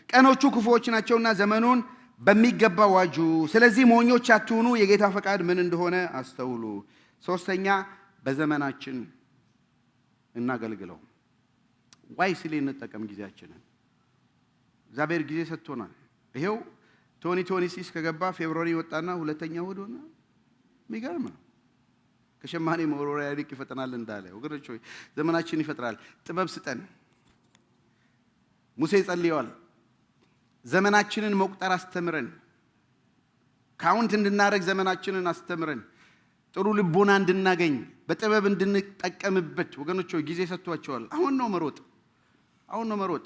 ቀኖቹ ክፉዎች ናቸውና ዘመኑን በሚገባ ዋጁ። ስለዚህ ሞኞች አትሁኑ፣ የጌታ ፈቃድ ምን እንደሆነ አስተውሉ። ሶስተኛ በዘመናችን እናገልግለው። ዋይስሊ እንጠቀም ጊዜያችንን። እግዚአብሔር ጊዜ ሰጥቶናል። ይሄው 2026 ከገባ ፌብሩዋሪ ወጣና ሁለተኛ እሑድ ሆነ። የሚገርም ነው። ከሸማኔ መወርወሪያ ይልቅ ይፈጥናል እንዳለ ወገኖች ሆይ ዘመናችን ይፈጥራል። ጥበብ ስጠን። ሙሴ ጸልየዋል። ዘመናችንን መቁጠር አስተምረን፣ ካውንት እንድናደርግ ዘመናችንን አስተምረን፣ ጥሩ ልቦና እንድናገኝ በጥበብ እንድንጠቀምበት ወገኖች ጊዜ ሰጥቷቸዋል። አሁን ነው መሮጥ።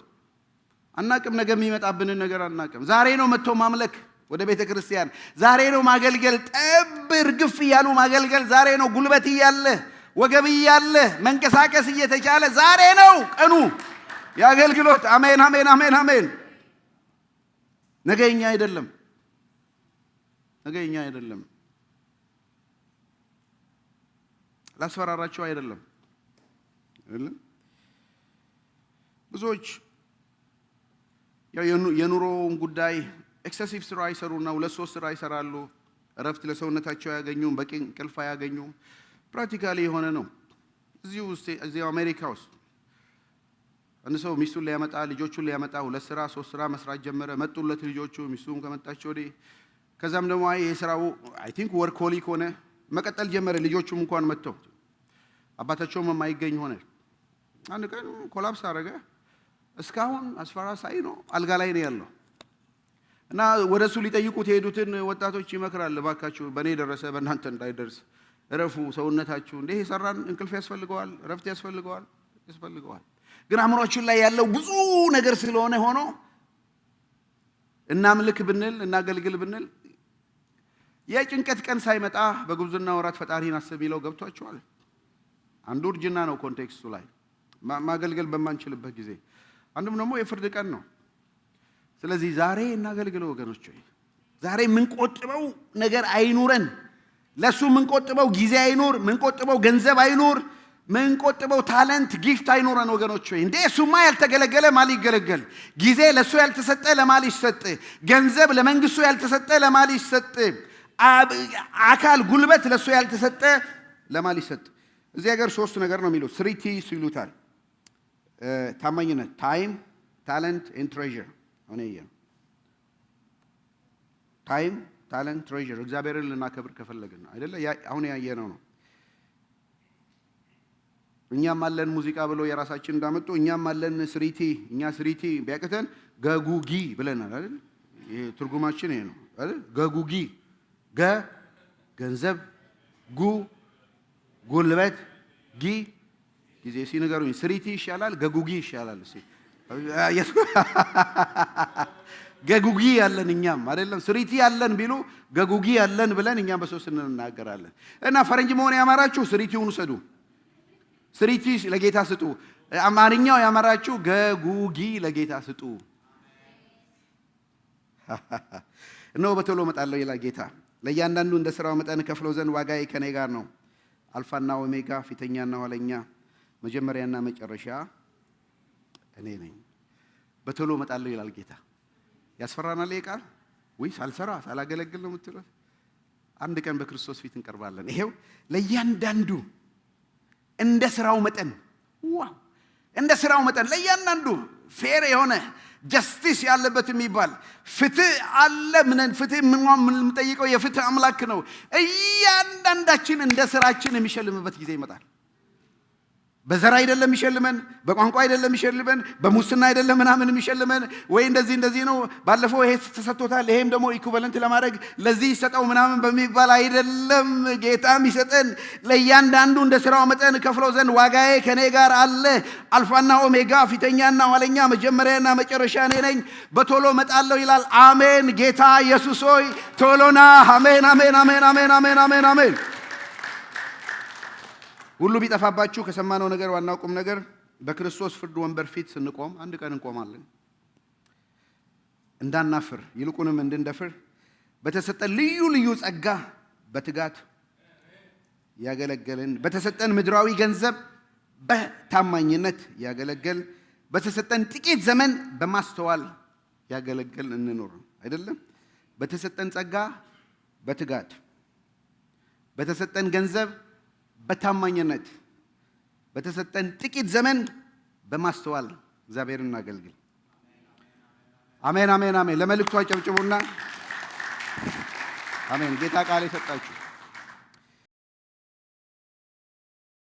አናቅም፣ ነገ የሚመጣብንን ነገር አናቅም። ዛሬ ነው መጥቶ ማምለክ ወደ ቤተ ክርስቲያን፣ ዛሬ ነው ማገልገል፣ ጠብ እርግፍ እያሉ ማገልገል ዛሬ ነው። ጉልበት እያለ ወገብ እያለ መንቀሳቀስ እየተቻለ ዛሬ ነው ቀኑ የአገልግሎት። አሜን አሜን አሜን አሜን። ነገኛ አይደለም። ላስፈራራቸው አይደለም። ብዙዎች የኑሮውን ጉዳይ ኤክሰሲቭ ስራ ይሰሩና 2-3 ስራ ይሰራሉ። እረፍት ለሰውነታቸው አያገኙም። በቂ እንቅልፍ አያገኙም። ፕራክቲካሊ የሆነ ነው። እዚሁ አሜሪካ ውስጥ አንድ ሰው ሚስቱን ሊያመጣ ልጆቹን ሊያመጣ 2 ስራ 3 ስራ መስራት ጀመረ። መጡለት ልጆቹ። ሚስቱም ከመጣች ወዲህ ከዛም ደግሞ የስራው አይ ቲንክ ወርኮሊክ ሆነ። መቀጠል ጀመረ። ልጆቹም እንኳን መጥተው አባታቸውም የማይገኝ ሆነ። አንድ ቀን ኮላፕስ አደረገ። እስካሁን አስፈራሳይ ነው። አልጋ ላይ ነው ያለው እና ወደሱ ሊጠይቁት የሄዱትን ወጣቶች ይመክራል። እባካችሁ በእኔ ደረሰ በእናንተ እንዳይደርስ እረፉ። ሰውነታችሁ እንዴ የሰራን እንቅልፍ ያስፈልገዋል፣ እረፍት ያስፈልገዋል። ግን አእምሮአችን ላይ ያለው ብዙ ነገር ስለሆነ ሆኖ እናምልክ ብንል እናገልግል ብንል የጭንቀት ቀን ሳይመጣ በጉብዝና ወራት ፈጣሪን አስብ የሚለው ገብቷቸዋል። አንዱ እርጅና ነው ኮንቴክስቱ ላይ ማገልገል በማንችልበት ጊዜ፣ አንዱም ደግሞ የፍርድ ቀን ነው። ስለዚህ ዛሬ እናገልግለው ወገኖች። ዛሬ የምንቆጥበው ነገር አይኑረን። ለሱ የምንቆጥበው ጊዜ አይኑር፣ የምንቆጥበው ገንዘብ አይኑር፣ የምንቆጥበው ታለንት ጊፍት አይኑረን ወገኖች። እንዴ እሱማ ያልተገለገለ ማን ይገለገል? ጊዜ ለሱ ያልተሰጠ ለማን ይሰጥ? ገንዘብ ለመንግስቱ ያልተሰጠ ለማን ይሰጥ? አካል ጉልበት ለሱ ያልተሰጠ ለማን ይሰጥ? እዚህ ሀገር 3 ነገር ነው የሚሉት፣ 3 T's ይሉታል። ታማኝነት፣ ታይም፣ ታለንት ኤንድ ትሬዠር። ታይም፣ ታለንት፣ ትሬዠር። እግዚአብሔርን ልናከብር ከፈለግን አይደለ? አሁን ያየነው ነው። እኛም አለን ሙዚቃ ብለው የራሳችን እንዳመጡ እኛም አለን ስሪቲ። እኛ ስሪቲ ቢያቅተን ገጉጊ ብለናል አይደል? ይሄ ትርጉማችን ይሄ ነው አይደል? ገጉጊ፣ ገንዘብ፣ ጉልበት፣ ጊዜ ሲነገሩኝ ስሪቲ ይሻላል ገጉጊ ይሻላል? ገጉጊ ያለን እኛም አይደለም ስሪቲ ያለን ቢሉ ገጉጊ ያለን ብለን እኛም በሶስት እንናገራለን። እና ፈረንጅ መሆን ያማራችሁ ስሪቲውን ውሰዱ፣ ስሪቲ ለጌታ ስጡ። አማርኛው ያማራችሁ ገጉጊ ለጌታ ስጡ። እነሆ በቶሎ እመጣለሁ ይላል ጌታ፣ ለእያንዳንዱ እንደ ሥራው መጠን ከፍለው ዘንድ ዋጋዬ ከኔ ጋር ነው። አልፋና ኦሜጋ፣ ፊተኛና ኋለኛ፣ መጀመሪያና መጨረሻ እኔ ነኝ። በቶሎ እመጣለሁ ይላል ጌታ። ያስፈራናል ይሄ ቃል? ወይ ሳልሰራ ሳላገለግል ነው የምትሉት? አንድ ቀን በክርስቶስ ፊት እንቀርባለን። ይሄው ለእያንዳንዱ እንደ ሥራው መጠን፣ ዋው! እንደ ሥራው መጠን ለእያንዳንዱ ፌር የሆነ ጀስቲስ ያለበት የሚባል ፍትህ አለ። ፍትህ የምንጠይቀው የፍትህ አምላክ ነው። እያንዳንዳችን እንደ ሥራችን የሚሸልምበት ጊዜ ይመጣል። በዘር አይደለም የሚሸልመን፣ በቋንቋ አይደለም የሚሸልመን፣ በሙስና አይደለም ምናምን የሚሸልመን፣ ወይ እንደዚህ ነው ባለፈው ይሄ ተሰጥቶታል ይሄም ደግሞ ኢኩቫለንት ለማድረግ ለዚህ ይሰጠው ምናምን በሚባል አይደለም። ጌታ የሚሰጠን ለእያንዳንዱ እንደ ሥራው መጠን ከፍለው ዘንድ ዋጋዬ ከኔ ጋር አለ። አልፋና ኦሜጋ፣ ፊተኛና ኋለኛ፣ መጀመሪያና መጨረሻ እኔ ነኝ። በቶሎ እመጣለሁ ይላል። አሜን። ጌታ ኢየሱስ ሆይ ቶሎና። አሜን አሜን አሜን አሜን አሜን አሜን አሜን። ሁሉ ቢጠፋባችሁ ከሰማነው ነገር ዋናው ቁም ነገር በክርስቶስ ፍርድ ወንበር ፊት ስንቆም አንድ ቀን እንቆማለን። እንዳናፍር ይልቁንም እንድንደፍር በተሰጠን ልዩ ልዩ ጸጋ በትጋት ያገለገልን፣ በተሰጠን ምድራዊ ገንዘብ በታማኝነት ያገለገል፣ በተሰጠን ጥቂት ዘመን በማስተዋል ያገለገል እንኖር አይደለም። በተሰጠን ጸጋ በትጋት፣ በተሰጠን ገንዘብ በታማኝነት፣ በተሰጠን ጥቂት ዘመን በማስተዋል እግዚአብሔርን እናገልግል። አሜን አሜን አሜን። ለመልእክቱ አጨብጭቡና አሜን። ጌታ ቃል የሰጣችሁ